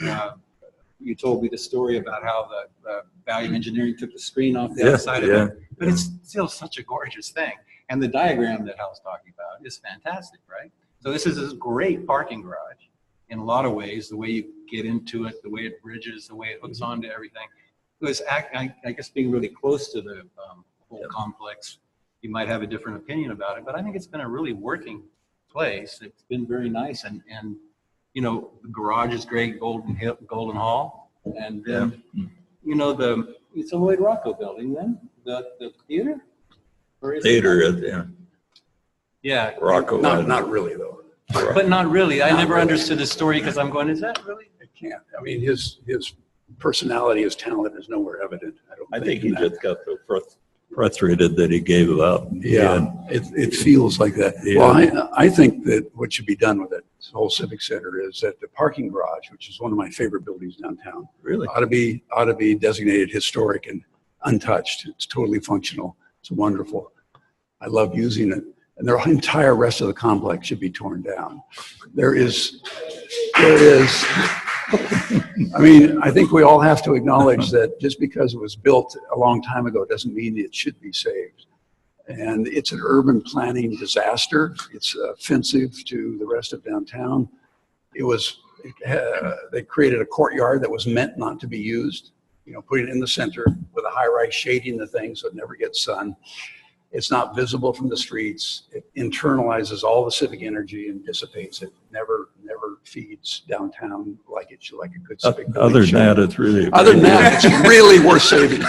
you told me the story about how the value engineering took the screen off the outside of it. But it's still such a gorgeous thing. And the diagram that Hal's talking about is fantastic, right? So this is a great parking garage in a lot of ways, the way you get into it, the way it bridges, the way it hooks onto everything. was, I guess, being really close to the whole complex, you might have a different opinion about it, but I think it's been a really working place. It's been very nice, and you know, the garage is great, Golden Hall, and then you know, it's a Lloyd Rocco building, then the theater. Or is Theater, it? Yeah. Rocco. Not really though. But not really. I Not never really. understood the story because I'm going, is that really? It can't. I mean, his personality, his talent is nowhere evident. I don't think he in that. just got so frustrated that he gave up. Yeah, it feels like that. Yeah. Well, I think that what should be done with it, this whole civic center, is that the parking garage, which is one of my favorite buildings downtown, Really? ought to be designated historic and untouched. It's totally functional. It's wonderful. I love using it. And the entire rest of the complex should be torn down. There is, I mean, I think we all have to acknowledge that just because it was built a long time ago doesn't mean it should be saved. And it's an urban planning disaster. It's offensive to the rest of downtown. They created a courtyard that was meant not to be used, you know, putting it in the center with a high-rise shading the thing so it never gets sun. It's not visible from the streets. It internalizes all the civic energy and dissipates it. Never feeds downtown like it should, like a good civic building Other than should. that, it's really. Other than that, it's really worth saving.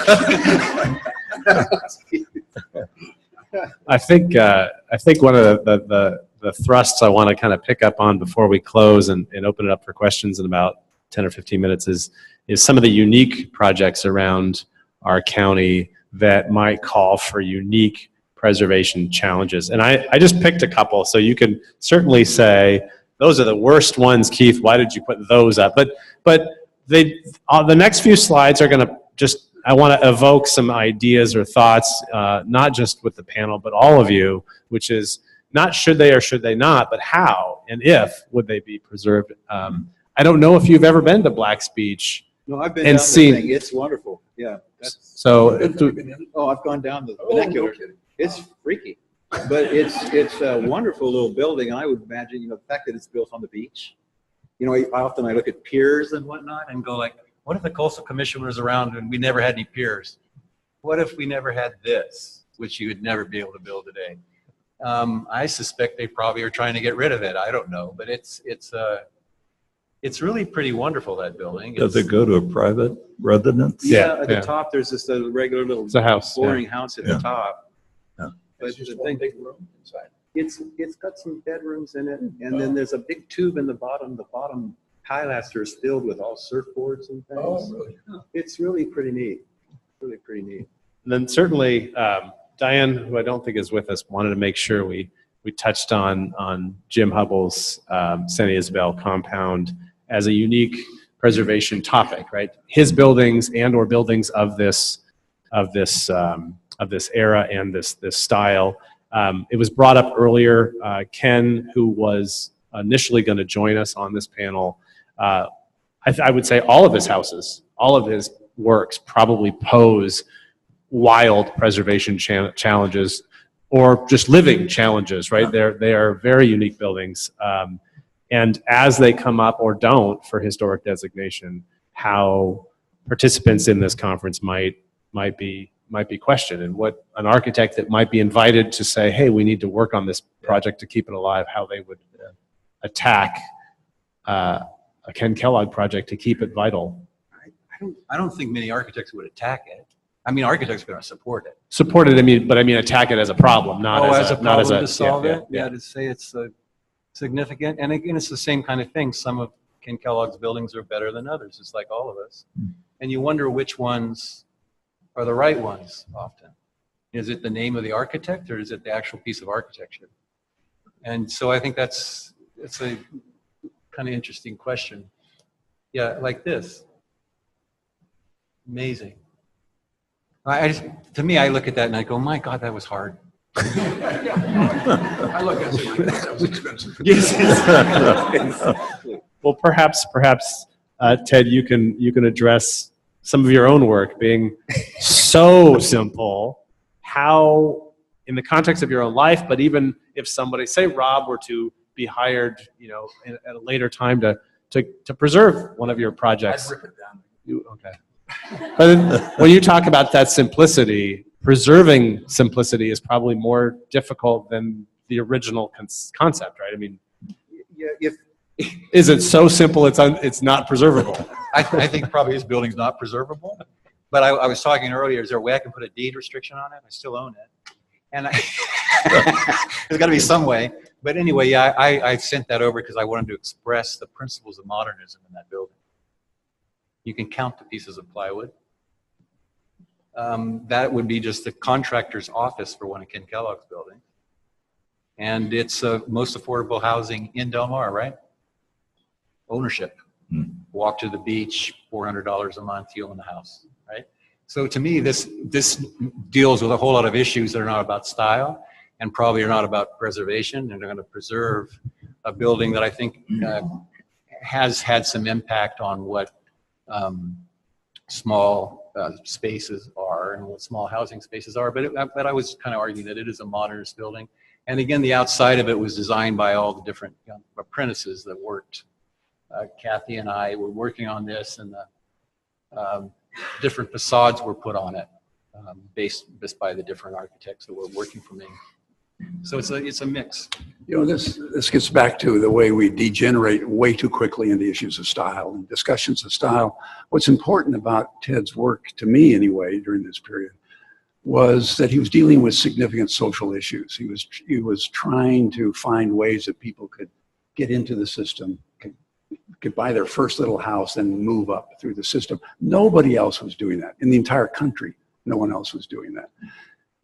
I think one of the thrusts I want to kind of pick up on before we close and open it up for questions in about 10 or 15 minutes is some of the unique projects around our county that might call for unique preservation challenges. And I just picked a couple, so you can certainly say, those are the worst ones, Keith, why did you put those up? But the next few slides are going to just, I want to evoke some ideas or thoughts, not just with the panel, but all of you, which is not should they or should they not, but how and if would they be preserved. I don't know if you've ever been to Black's Beach. No, I've been And down seen- the thing. It's wonderful. Yeah. So Oh, I've gone down the vernacular. It's freaky, but it's a wonderful little building. And I would imagine, you know, the fact that it's built on the beach. You know, I look at piers and whatnot and go like, What if the Coastal Commission was around and we never had any piers? What if we never had this, which you would never be able to build today? I suspect they probably are trying to get rid of it. I don't know, but it's really pretty wonderful, that building. Does it go to a private residence? Yeah, at the yeah. top, there's just a regular little It's a house, yeah. boring house at Yeah. the top. Yeah. But It's just the one thing, big room inside. it's got some bedrooms in it, and then there's a big tube in the bottom. The bottom pilaster is filled with all surfboards and things. Oh, really? It's really pretty neat. Really pretty neat. And then certainly, Diane, who I don't think is with us, wanted to make sure we touched on Jim Hubbell's Santa Isabel compound as a unique preservation topic, right? His buildings and or buildings of this era and this style. It was brought up earlier. Ken, who was initially going to join us on this panel, I would say all of his houses, all of his works probably pose wild preservation challenges or just living challenges, right? They are very unique buildings. And as they come up or don't for historic designation, how participants in this conference might be questioned, and what an architect that might be invited to say, hey, we need to work on this project to keep it alive, how they would attack a Ken Kellogg project to keep it vital. I don't think many architects would attack it. I mean, architects are going to support it. Support it, but I mean attack it as a problem, not As a not problem to solve yeah, it? Yeah, to say it's significant. And again, it's the same kind of thing. Some of Ken Kellogg's buildings are better than others, just like all of us. And you wonder which ones are the right ones often. Is it the name of the architect, or is it the actual piece of architecture? And so I think it's a kind of interesting question. Yeah, like this. Amazing. To me, I look at that and I go, my God, that was hard. I look at it like that was expensive. Well, perhaps, Ted, you can address some of your own work being so simple. How, in the context of your own life, but even if somebody, say Rob, were to be hired, at a later time to preserve one of your projects. I'd rip it down. Okay. But when you talk about that simplicity, preserving simplicity is probably more difficult than the original concept, right? I mean, Yeah, is it so simple it's not preservable? I think probably his building's not preservable. But I was talking earlier, is there a way I can put a deed restriction on it? I still own it. And there's got to be some way. But anyway, yeah, I sent that over because I wanted to express the principles of modernism in that building. You can count the pieces of plywood. That would be just the contractor's office for one of Ken Kellogg's buildings. And it's most affordable housing in Del Mar, right? Ownership. Walk to the beach, $400 a month, you own the house, right? So to me, this deals with a whole lot of issues that are not about style and probably are not about preservation, and they're going to preserve a building that I think has had some impact on what small spaces are and what small housing spaces are. But I was kind of arguing that it is a modernist building. And again, the outside of it was designed by all the different apprentices that worked. Kathy and I were working on this, and the different facades were put on it based by the different architects that were working for me. So it's a mix. You know, this gets back to the way we degenerate way too quickly into issues of style and discussions of style. What's important about Ted's work, to me anyway, during this period, was that he was dealing with significant social issues. He was trying to find ways that people could get into the system, could buy their first little house and move up through the system. Nobody else was doing that. In the entire country, no one else was doing that.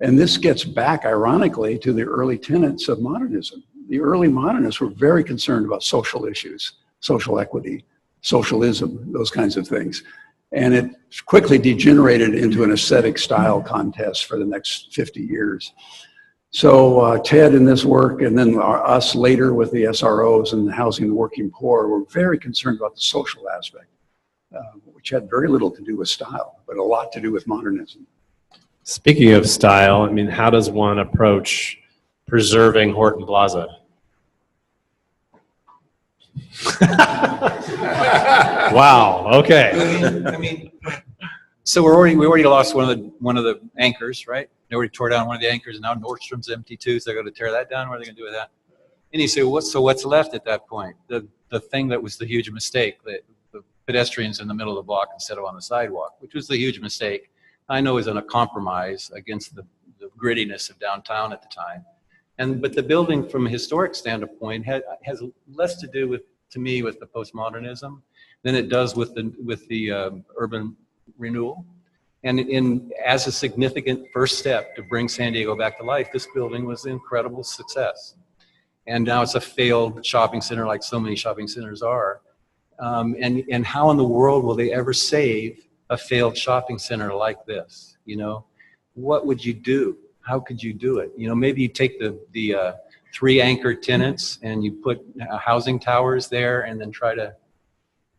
And this gets back, ironically, to the early tenets of modernism. The early modernists were very concerned about social issues, social equity, socialism, those kinds of things. And it quickly degenerated into an aesthetic style contest for the next 50 years. So Ted in this work, and then us later with the SROs and the housing the working poor, were very concerned about the social aspect, which had very little to do with style, but a lot to do with modernism. Speaking of style, I mean, how does one approach preserving Horton Plaza? Wow. Okay. I mean, so we already lost one of the anchors, right? They already tore down one of the anchors, and now Nordstrom's empty too. So they're going to tear that down. What are they going to do with that? And you say, well, what's left at that point? The thing that was the huge mistake, the pedestrians in the middle of the block instead of on the sidewalk, which was the huge mistake. I know is a compromise against the grittiness of downtown at the time. But the building from a historic standpoint has less to do with, to me, with the postmodernism than it does with the urban renewal. And as a significant first step to bring San Diego back to life, this building was an incredible success. And now it's a failed shopping center like so many shopping centers are. And how in the world will they ever save a failed shopping center like this? You know, what would you do? How could you do it? You know, maybe you take the 3 anchor tenants and you put housing towers there and then try to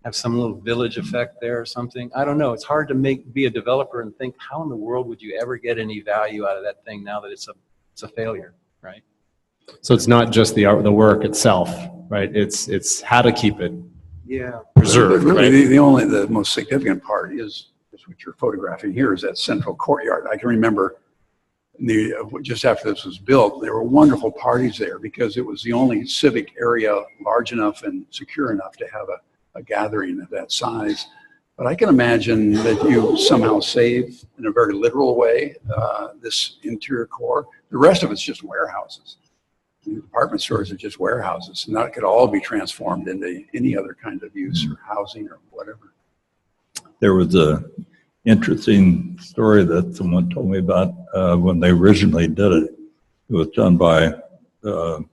have some little village effect there or something. I don't know. It's hard to be a developer and think, how in the world would you ever get any value out of that thing now that it's a failure, right? So it's not just the work itself, right? It's how to keep it preserved. But really, right? the most significant part is what you're photographing here is that central courtyard. I can remember just after this was built, there were wonderful parties there because it was the only civic area large enough and secure enough to have a gathering of that size. But I can imagine that you somehow save, in a very literal way, this interior core. The rest of it's just warehouses. Department stores are just warehouses, and that could all be transformed into any other kind of use or housing or whatever. There was a interesting story that someone told me about when they originally did it. It was done by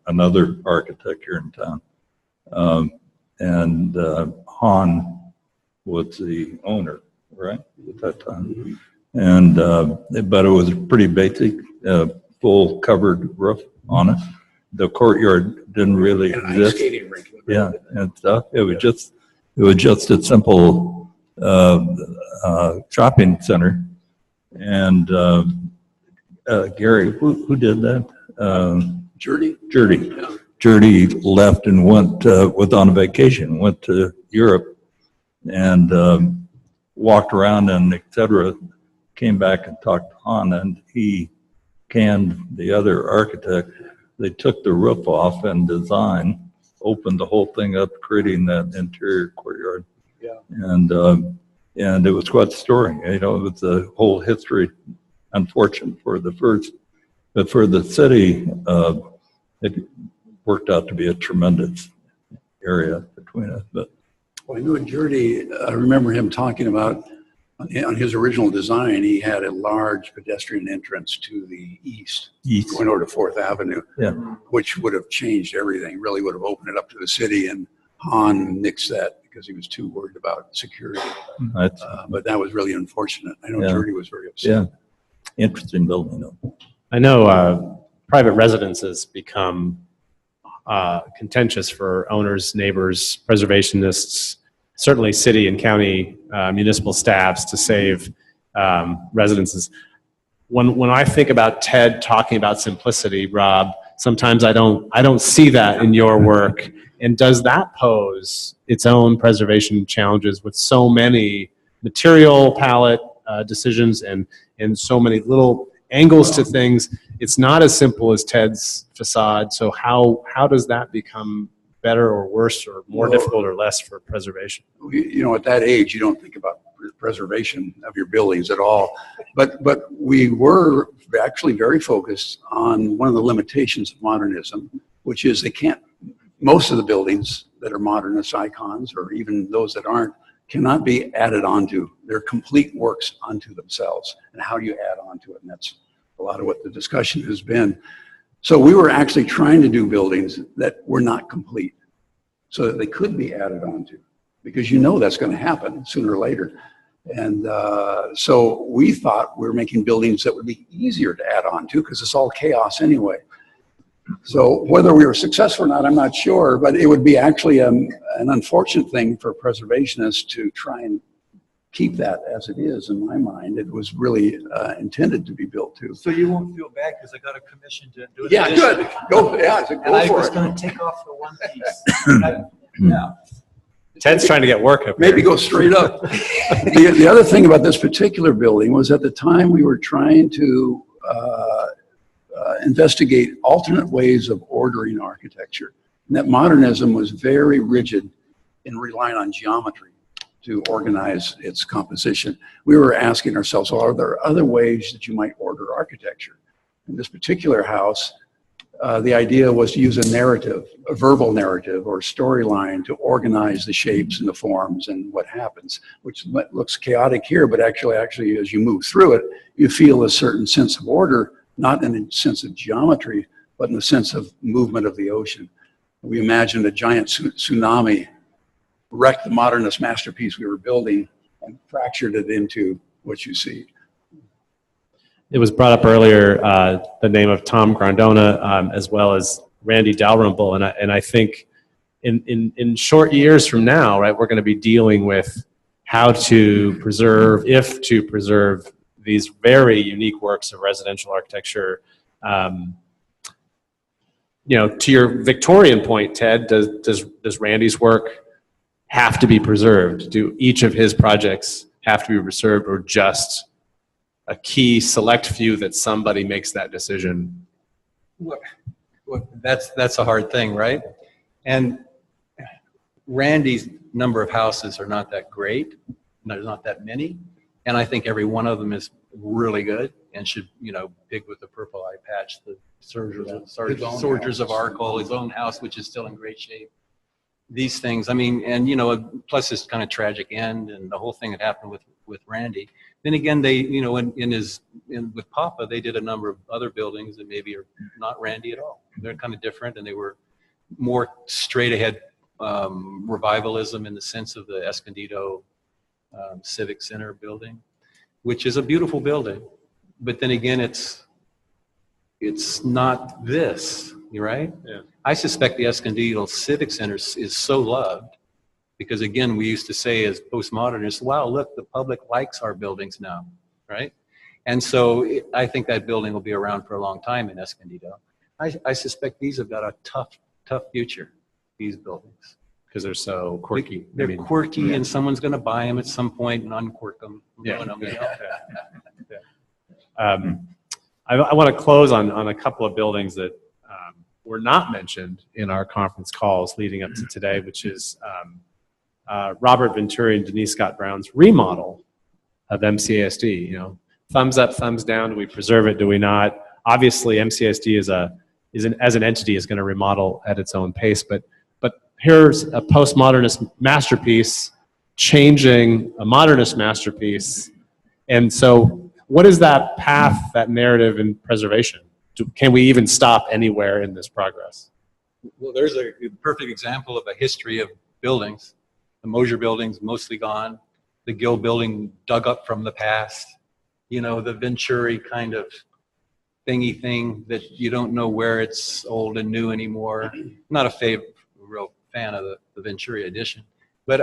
another architect here in town. And Hahn was the owner, right, at that time. And, but it was a pretty basic, full covered roof on it. The courtyard didn't really exist. Yeah, and stuff. It was just a simple shopping center. And Gary, who did that? Jurdy? Jurdy. Yeah. Jurdy left and went on a vacation, went to Europe, and walked around and et cetera, came back and talked to Han, and he canned the other architect. They took the roof off and design, opened the whole thing up, creating that interior courtyard. Yeah. And it was quite a story. You know, it was the whole history. Unfortunate for the first, but for the city, it worked out to be a tremendous area between us. But Well, I knew in Jurdy, I remember him talking about on his original design, he had a large pedestrian entrance to the east, going over to 4th Avenue, yeah, which would have changed everything, really would have opened it up to the city, and Han nixed that because he was too worried about security. But that was really unfortunate. I know Yeah. Jurdy was very upset. yeah, interesting building. Though. I know private residences become contentious for owners, neighbors, preservationists, certainly city and county municipal staffs to save residences. When I think about Ted talking about simplicity, Rob, sometimes I don't see that in your work. And does that pose its own preservation challenges with so many material palette decisions and so many little angles to things? It's not as simple as Ted's facade. So how does that become better or worse or more difficult or less for preservation? You know, at that age, you don't think about preservation of your buildings at all. But we were actually very focused on one of the limitations of modernism, which is most of the buildings that are modernist icons, or even those that aren't, cannot be added onto. They're complete works unto themselves. And how do you add onto it? And that's a lot of what the discussion has been. So we were actually trying to do buildings that were not complete so that they could be added onto, because you know that's going to happen sooner or later. And so we thought we were making buildings that would be easier to add on to, because it's all chaos anyway. So whether we were successful or not, I'm not sure, but it would be actually an unfortunate thing for preservationists to try and keep that as it is. In my mind, it was really intended to be built to. So you won't feel bad because I got a commission to do it. Yeah, good. Go, yeah, so And I go was for going it. to take off the one piece. Yeah. Ted's trying to get work up Maybe here. go straight up. The other thing about this particular building was, at the time we were trying to investigate alternate ways of ordering architecture. And that modernism was very rigid in relying on geometry to organize its composition. We were asking ourselves, well, are there other ways that you might order architecture? In this particular house, the idea was to use a narrative, a verbal narrative or storyline, to organize the shapes and the forms and what happens, which looks chaotic here, but actually as you move through it, you feel a certain sense of order, not in a sense of geometry, but in the sense of movement of the ocean. We imagined a giant tsunami wrecked the modernist masterpiece we were building and fractured it into what you see. It was brought up earlier, the name of Tom Grandona, as well as Randy Dalrymple, and I think in short years from now, right, we're going to be dealing with how to preserve, if to preserve, these very unique works of residential architecture. You know, to your Victorian point, Ted, does Randy's work have to be preserved? Do each of his projects have to be preserved, or just a key select few that somebody makes that decision? Well, that's a hard thing, right? And Randy's number of houses are not that great. There's not that many. And I think every one of them is really good and should, you know, pick with the purple eye patch, the Soldiers of Arkle, his own house, which is still in great shape. These things, I mean, and, you know, plus this kind of tragic end and the whole thing that happened with Randy. Then again, they, you know, with Papa, they did a number of other buildings that maybe are not Randy at all. They're kind of different, and they were more straight ahead revivalism in the sense of the Escondido Civic Center building, which is a beautiful building. But then again, it's not this, right? Yeah. I suspect the Escondido Civic Center is so loved because, again, we used to say as postmodernists, wow, look, the public likes our buildings now, right? And so I think that building will be around for a long time in Escondido. I suspect these have got a tough future, these buildings. because they're so quirky. They're quirky, and someone's going to buy them at some point and unquirk them. Yeah. Ruin them, you know? I want to close on a couple of buildings that were not mentioned in our conference calls leading up to today, which is Robert Venturi and Denise Scott Brown's remodel of MCSD. You know, thumbs up, thumbs down. Do we preserve it? Do we not? Obviously, MCSD as an entity is going to remodel at its own pace, but here's a postmodernist masterpiece changing a modernist masterpiece. And so what is that path, that narrative in preservation? Can we even stop anywhere in this progress? Well, there's a perfect example of a history of buildings. The Mosier building's mostly gone. The Gill building dug up from the past. You know, the Venturi kind of thingy thing that you don't know where it's old and new anymore. I'm not a real fan of the Venturi edition, but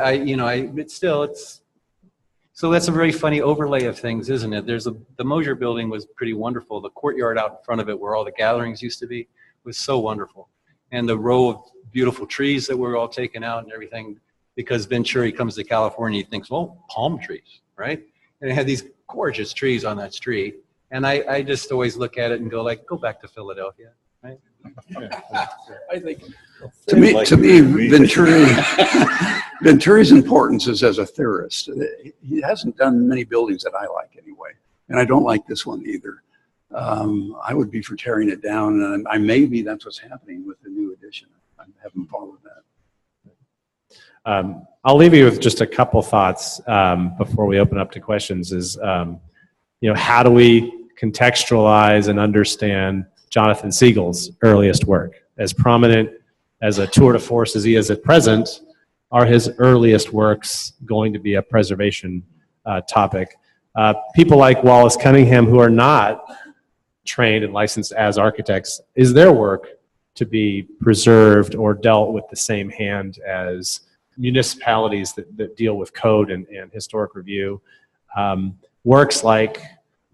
so that's a very funny overlay of things, isn't it? The Mosier building was pretty wonderful. The courtyard out in front of it where all the gatherings used to be was so wonderful. And the row of beautiful trees that were all taken out and everything, because Venturi comes to California, he thinks, well, palm trees, right? And it had these gorgeous trees on that street. And I just always look at it and go like, go back to Philadelphia, right? I think to me, Venturi's importance is as a theorist. He hasn't done many buildings that I like anyway, and I don't like this one either. I would be for tearing it down, and maybe that's what's happening with the new edition. I haven't followed that. I'll leave you with just a couple thoughts before we open up to questions. How do we contextualize and understand Jonathan Siegel's earliest work? As prominent as a tour de force as he is at present, are his earliest works going to be a preservation topic? People like Wallace Cunningham, who are not trained and licensed as architects, is their work to be preserved or dealt with the same hand as municipalities that deal with code and historic review? Works like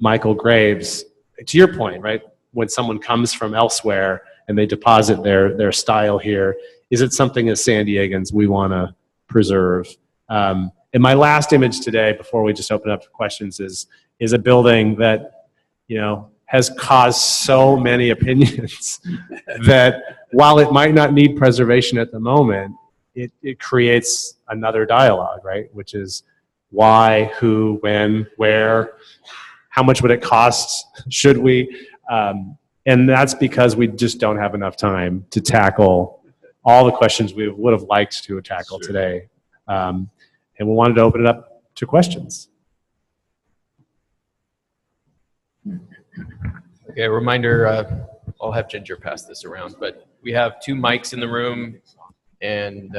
Michael Graves, to your point, right? When someone comes from elsewhere and they deposit their style here, is it something as San Diegans we want to preserve? And my last image today, before we just open up for questions, is a building that, has caused so many opinions that while it might not need preservation at the moment, it creates another dialogue, right? Which is why, who, when, where, how much would it cost? Should we? And that's because we just don't have enough time to tackle all the questions we would have liked to tackle today. And we wanted to open it up to questions. Okay, a reminder, I'll have Ginger pass this around, but we have 2 mics in the room, and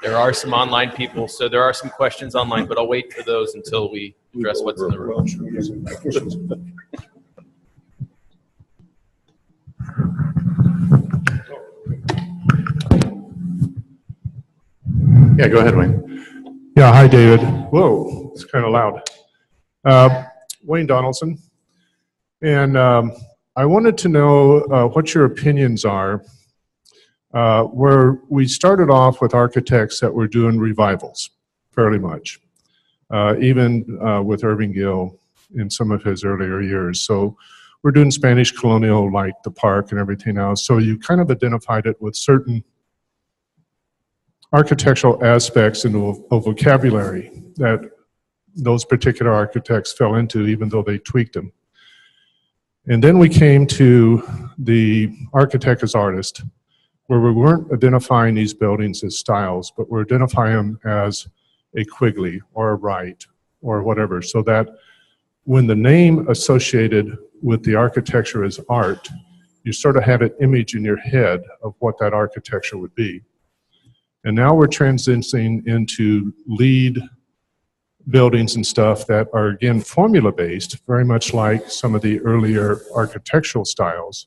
there are some online people, so there are some questions online, but I'll wait for those until we address what's in the room. Yeah, go ahead, Wayne. Yeah, hi, David. Whoa, it's kind of loud. Wayne Donaldson. And I wanted to know what your opinions are, where we started off with architects that were doing revivals, fairly much, even with Irving Gill in some of his earlier years. So we're doing Spanish colonial like the park and everything else. So you kind of identified it with certain architectural aspects and a vocabulary that those particular architects fell into, even though they tweaked them. And then we came to the architect as artist, where we weren't identifying these buildings as styles, but we're identifying them as a Quigley or a Wright or whatever, so that when the name associated with the architecture is art, you sort of had an image in your head of what that architecture would be. And now we're transitioning into LEED buildings and stuff that are, again, formula-based, very much like some of the earlier architectural styles.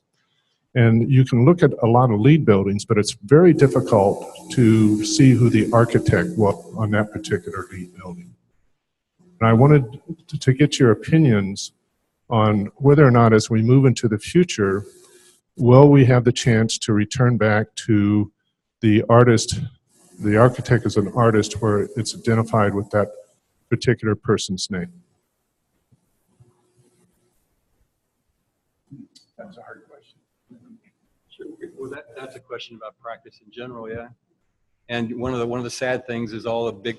And you can look at a lot of LEED buildings, but it's very difficult to see who the architect was on that particular LEED building. And I wanted to get your opinions on whether or not, as we move into the future, will we have the chance to return back to the artist the architect is an artist where it's identified with that particular person's name. That was a hard question. Sure. Well, that's a question about practice in general, yeah. And one of the sad things is all the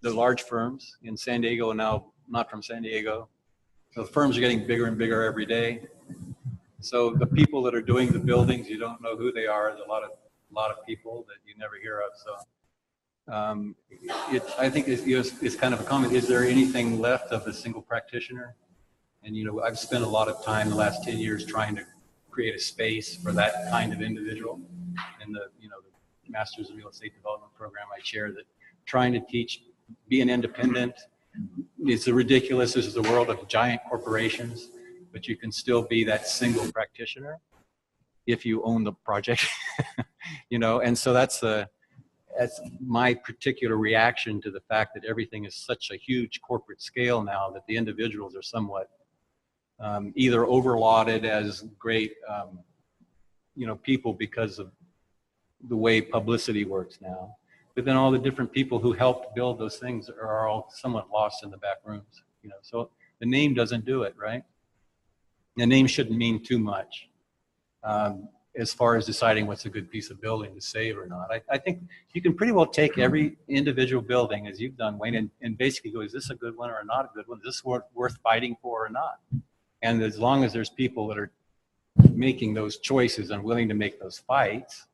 large firms in San Diego, and now not from San Diego. The firms are getting bigger and bigger every day. So the people that are doing the buildings, you don't know who they are. There's a lot of people that you never hear of. So I think it's kind of a comment. Is there anything left of the single practitioner? And I've spent a lot of time the last 10 years trying to create a space for that kind of individual. In the the Masters of Real Estate Development program I chair, that trying to teach, be an independent. It's ridiculous. This is the world of giant corporations, but you can still be that single practitioner if you own the project. And so that's my particular reaction to the fact that everything is such a huge corporate scale now that the individuals are somewhat either overlauded as great people because of the way publicity works now. But then all the different people who helped build those things are all somewhat lost in the back rooms. So the name doesn't do it, right? The name shouldn't mean too much as far as deciding what's a good piece of building to save or not. I think you can pretty well take every individual building, as you've done, Wayne, and basically go, is this a good one or not a good one? Is this worth fighting for or not? And as long as there's people that are making those choices and willing to make those fights,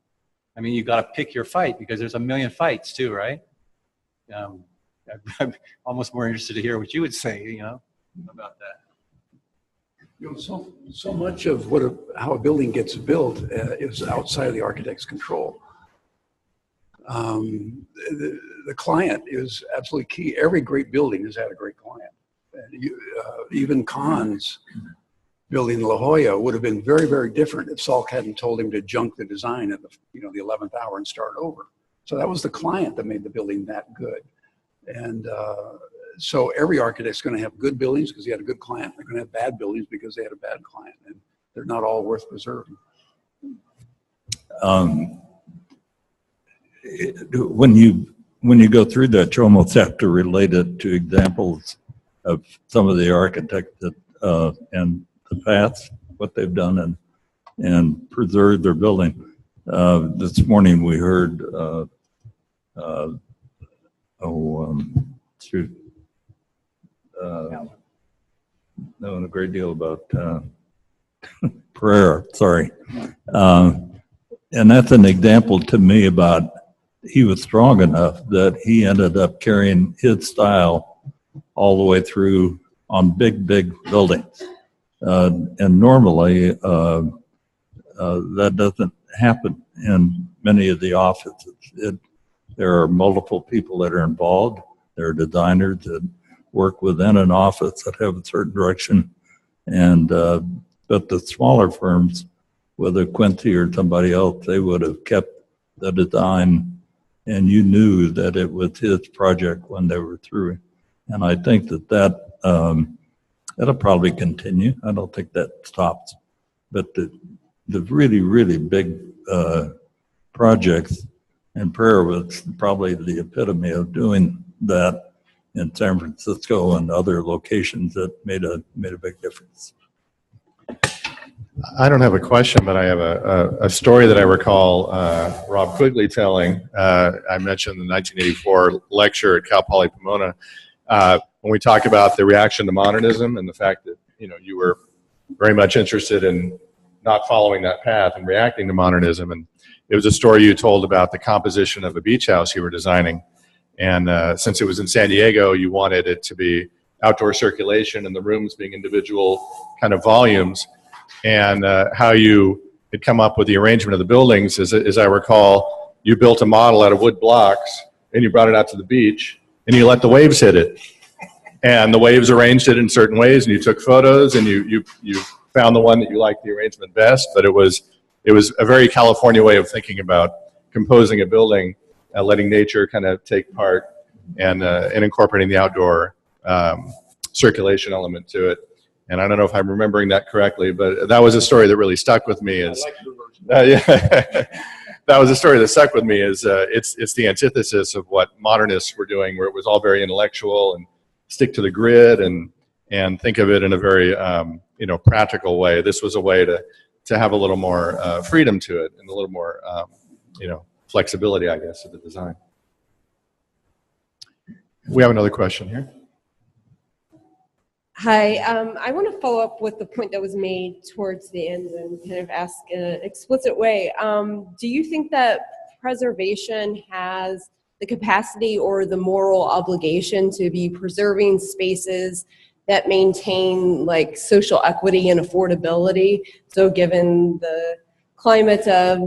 I mean, you got to pick your fight, because there's a million fights too, right? I'm almost more interested to hear what you would say, about that. So much of how a building gets built is outside of the architect's control. The client is absolutely key. Every great building has had a great client. And even Kahn's building La Jolla would have been very, very different if Salk hadn't told him to junk the design at the 11th hour and start over. So that was the client that made the building that good. And so every architect's going to have good buildings because he had a good client. They're going to have bad buildings because they had a bad client, and they're not all worth preserving. When you go through that, you almost have to relate it to examples of some of the architects that and the past, what they've done and preserved their building. This morning we heard knowing a great deal about prayer, sorry. And that's an example to me about he was strong enough that he ended up carrying his style all the way through on big buildings. And normally that doesn't happen in many of the offices. There are multiple people that are involved. There are designers that work within an office that have a certain direction. And but the smaller firms, whether Quincy or somebody else, they would have kept the design, and you knew that it was his project when they were through. And I think that'll probably continue. I don't think that stops. But the really, really big projects, and prayer was probably the epitome of doing that in San Francisco and other locations that made a big difference. I don't have a question, but I have a story that I recall Rob Quigley telling. I mentioned the 1984 lecture at Cal Poly Pomona when we talk about the reaction to modernism and the fact that you were very much interested in not following that path and reacting to modernism. And it was a story you told about the composition of a beach house you were designing. And since it was in San Diego, you wanted it to be outdoor circulation and the rooms being individual kind of volumes. And how you had come up with the arrangement of the buildings, as I recall, you built a model out of wood blocks and you brought it out to the beach and you let the waves hit it. And the waves arranged it in certain ways, and you took photos and you found the one that you liked the arrangement best. But it was a very California way of thinking about composing a building, letting nature kind of take part and incorporating the outdoor circulation element to it. And I don't know if I'm remembering that correctly, but that was a story that really stuck with me. that was a story that stuck with me. Is it's the antithesis of what modernists were doing, where it was all very intellectual and stick to the grid and think of it in a very practical way. This was a way to have a little more freedom to it and a little more flexibility, I guess, of the design. We have another question here. Hi, I want to follow up with the point that was made towards the end and kind of ask in an explicit way. Do you think that preservation has the capacity or the moral obligation to be preserving spaces that maintain like social equity and affordability? So given the climate of,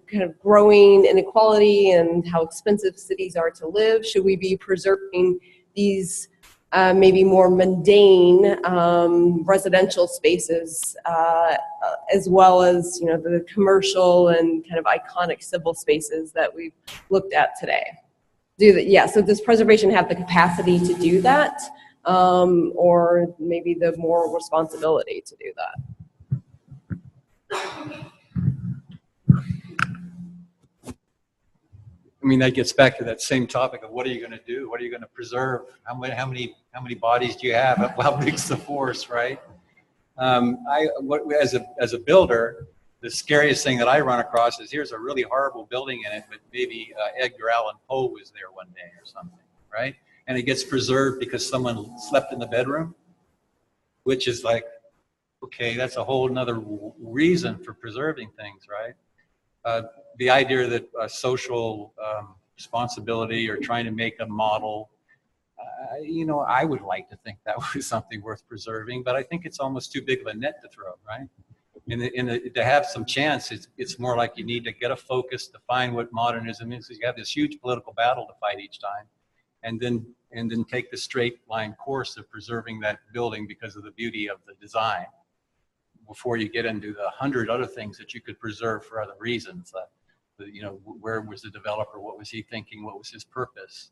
kind of growing inequality and how expensive cities are to live, should we be preserving these maybe more mundane residential spaces as well as, the commercial and kind of iconic civil spaces that we've looked at today? So does preservation have the capacity to do that, or maybe the moral responsibility to do that? I mean, that gets back to that same topic of what are you going to do? What are you going to preserve? How many bodies do you have? How big's the force, right? As a builder, the scariest thing that I run across is here's a really horrible building in it, but maybe Edgar Allan Poe was there one day or something, right? And it gets preserved because someone slept in the bedroom, which is like, okay, that's a whole nother reason for preserving things, right? The idea that social responsibility or trying to make a model, I would like to think that was something worth preserving, but I think it's almost too big of a net to throw, right? To have some chance, it's more like you need to get a focus, define what modernism is. You have this huge political battle to fight each time, and then take the straight line course of preserving that building because of the beauty of the design, before you get into the 100 other things that you could preserve for other reasons. Where was the developer? What was he thinking? What was his purpose?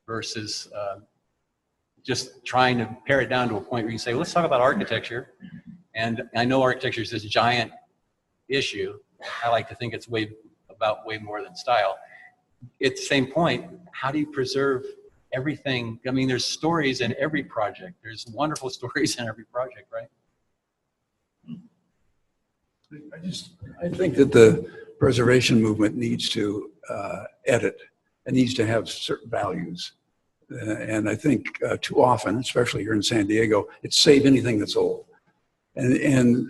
Versus just trying to pare it down to a point where you say, let's talk about architecture. And I know architecture is this giant issue. I like to think it's way more than style. At the same point, how do you preserve everything? I mean, there's stories in every project. There's wonderful stories in every project, right? I think that the preservation movement needs to edit and needs to have certain values. And I think too often, especially here in San Diego, it's save anything that's old. And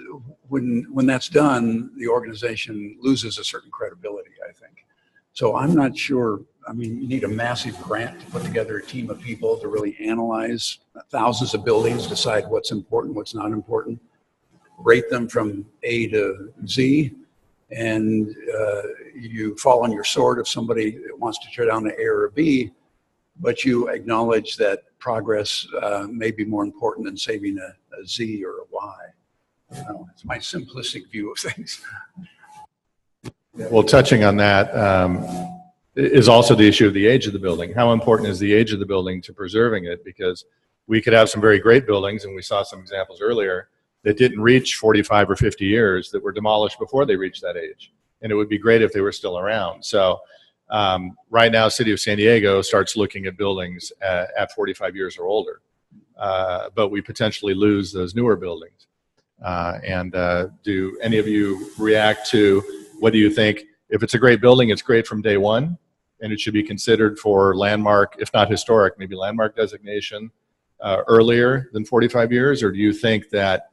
when that's done, the organization loses a certain credibility, I think. So I'm not sure, I mean, you need a massive grant to put together a team of people to really analyze thousands of buildings, decide what's important, what's not important, rate them from A to Z, and you fall on your sword if somebody wants to tear down an A or a B, but you acknowledge that progress may be more important than saving a Z or a Y. It's my simplistic view of things. Well, touching on that is also the issue of the age of the building. How important is the age of the building to preserving it? Because we could have some very great buildings, and we saw some examples earlier, that didn't reach 45 or 50 years, that were demolished before they reached that age. And it would be great if they were still around. So right now, City of San Diego starts looking at buildings at 45 years or older. But we potentially lose those newer buildings. Do any of you react to, what do you think? If it's a great building, it's great from day one, and it should be considered for landmark, if not historic, maybe landmark designation earlier than 45 years? Or do you think that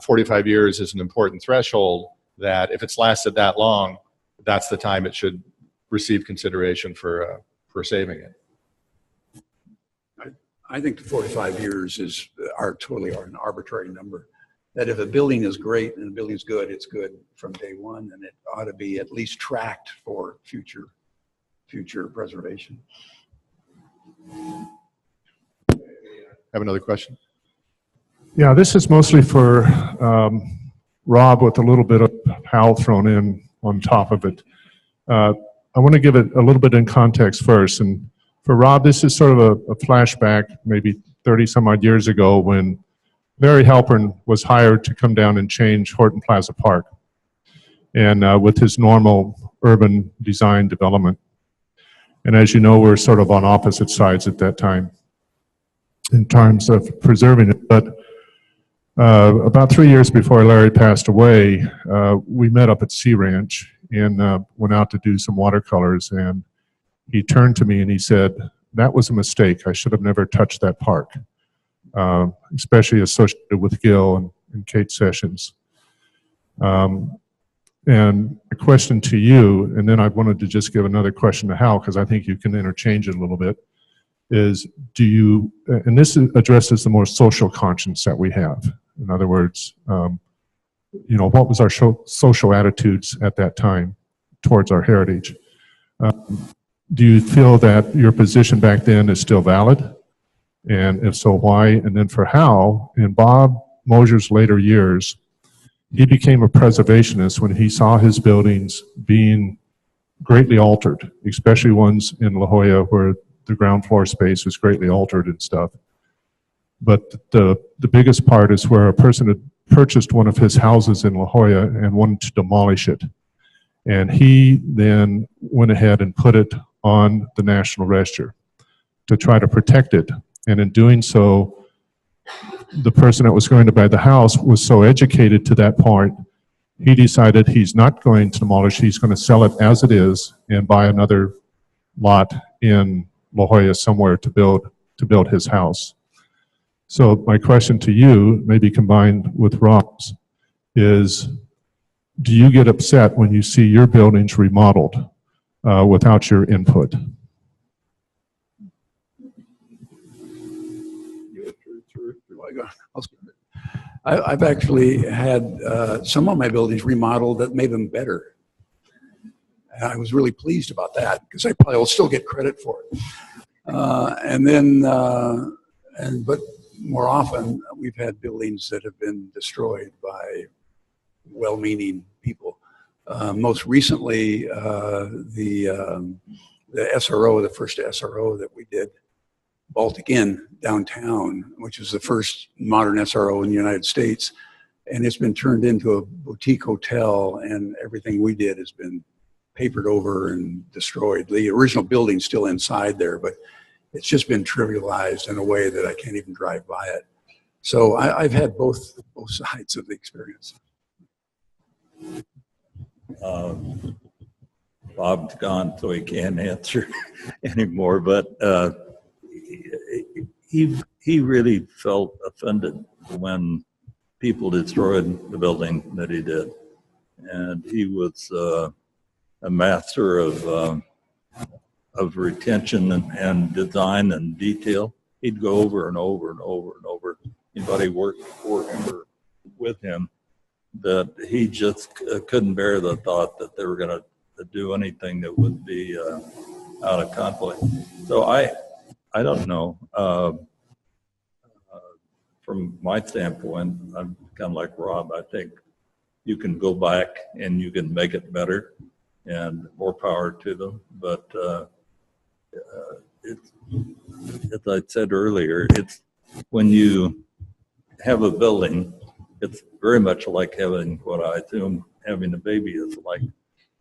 45 years is an important threshold, that if it's lasted that long, that's the time it should receive consideration for saving it? I think the 45 years are totally an arbitrary number. That if a building is great and a building is good, it's good from day one, and it ought to be at least tracked for future preservation. Have another question? Yeah, this is mostly for Rob, with a little bit of Hal thrown in on top of it. I want to give it a little bit in context first. And for Rob, this is sort of a flashback, maybe 30 some odd years ago, when Mary Halpern was hired to come down and change Horton Plaza Park. and with his normal urban design development. And as you know, we're sort of on opposite sides at that time in terms of preserving it. But about 3 years before Larry passed away, we met up at Sea Ranch and went out to do some watercolors. And he turned to me and he said, "That was a mistake. I should have never touched that park," especially associated with Gil and Kate Sessions. And a question to you, and then I wanted to just give another question to Hal, because I think you can interchange it a little bit, is do you, and this addresses the more social conscience that we have. In other words, you know, what was our social attitudes at that time towards our heritage? Do you feel that your position back then is still valid? And if so, why? And then for Hal, in Bob Mosier's later years, he became a preservationist when he saw his buildings being greatly altered, especially ones in La Jolla where the ground floor space was greatly altered and stuff. But the biggest part is where a person had purchased one of his houses in La Jolla and wanted to demolish it. And he then went ahead and put it on the National Register to try to protect it. And in doing so, the person that was going to buy the house was so educated to that point, he decided he's not going to demolish, he's going to sell it as it is and buy another lot in La Jolla somewhere to build his house. So my question to you, maybe combined with Rob's, is do you get upset when you see your buildings remodeled without your input? I've actually had some of my buildings remodeled that made them better. And I was really pleased about that because I probably will still get credit for it. But more often we've had buildings that have been destroyed by well-meaning people. Most recently, the SRO, the first SRO that we did, Baltic Inn downtown, which is the first modern SRO in the United States. And it's been turned into a boutique hotel, and everything we did has been papered over and destroyed. The original building's still inside there, but it's just been trivialized in a way that I can't even drive by it. So I've had both sides of the experience. Bob's gone, so he can't answer anymore, but he really felt offended when people destroyed the building that he did. And he was a master of retention and design and detail. He'd go over and over and over and over. Anybody worked with him, that he just couldn't bear the thought that they were going to do anything that would be out of conflict. So I don't know. From my standpoint, I'm kind of like Rob. I think you can go back and you can make it better, and more power to them. But it's, as I said earlier, it's when you have a building, it's very much like having what I assume having a baby is like.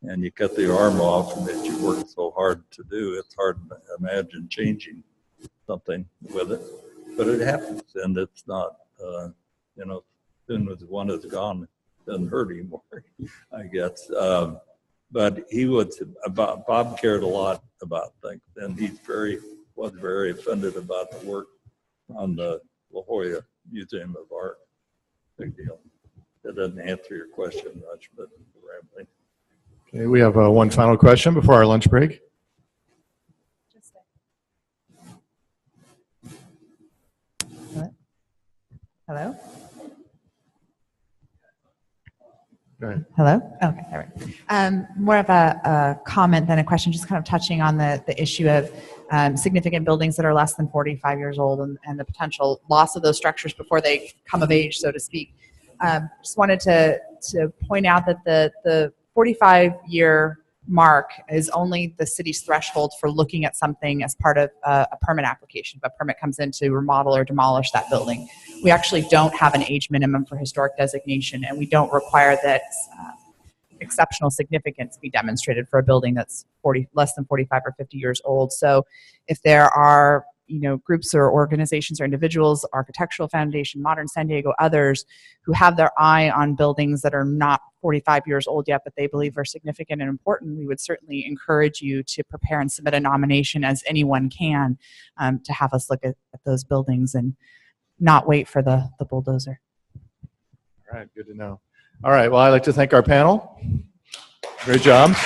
And you cut the arm off that you worked so hard to do. It's hard to imagine changing something with it, but it happens, and it's not, you know, as soon as one is gone, it doesn't hurt anymore, I guess. But he was Bob cared a lot about things, and he was very offended about the work on the La Jolla Museum of Art. Big deal. That doesn't answer your question much, but rambling. Okay, we have one final question before our lunch break. Hello? Go ahead. Hello? Okay, all right. More of a comment than a question, just kind of touching on the issue of significant buildings that are less than 45 years old and the potential loss of those structures before they come of age, so to speak. Just wanted to point out that the 45-year mark is only the city's threshold for looking at something as part of a permit application. If a permit comes in to remodel or demolish that building, we actually don't have an age minimum for historic designation, and we don't require that exceptional significance be demonstrated for a building that's less than 45 or 50 years old. So if there are groups or organizations or individuals, Architectural Foundation, Modern San Diego, others who have their eye on buildings that are not 45 years old yet, but they believe are significant and important, we would certainly encourage you to prepare and submit a nomination, as anyone can, to have us look at those buildings and not wait for the bulldozer. All right, good to know. All right, well, I'd like to thank our panel. Great job.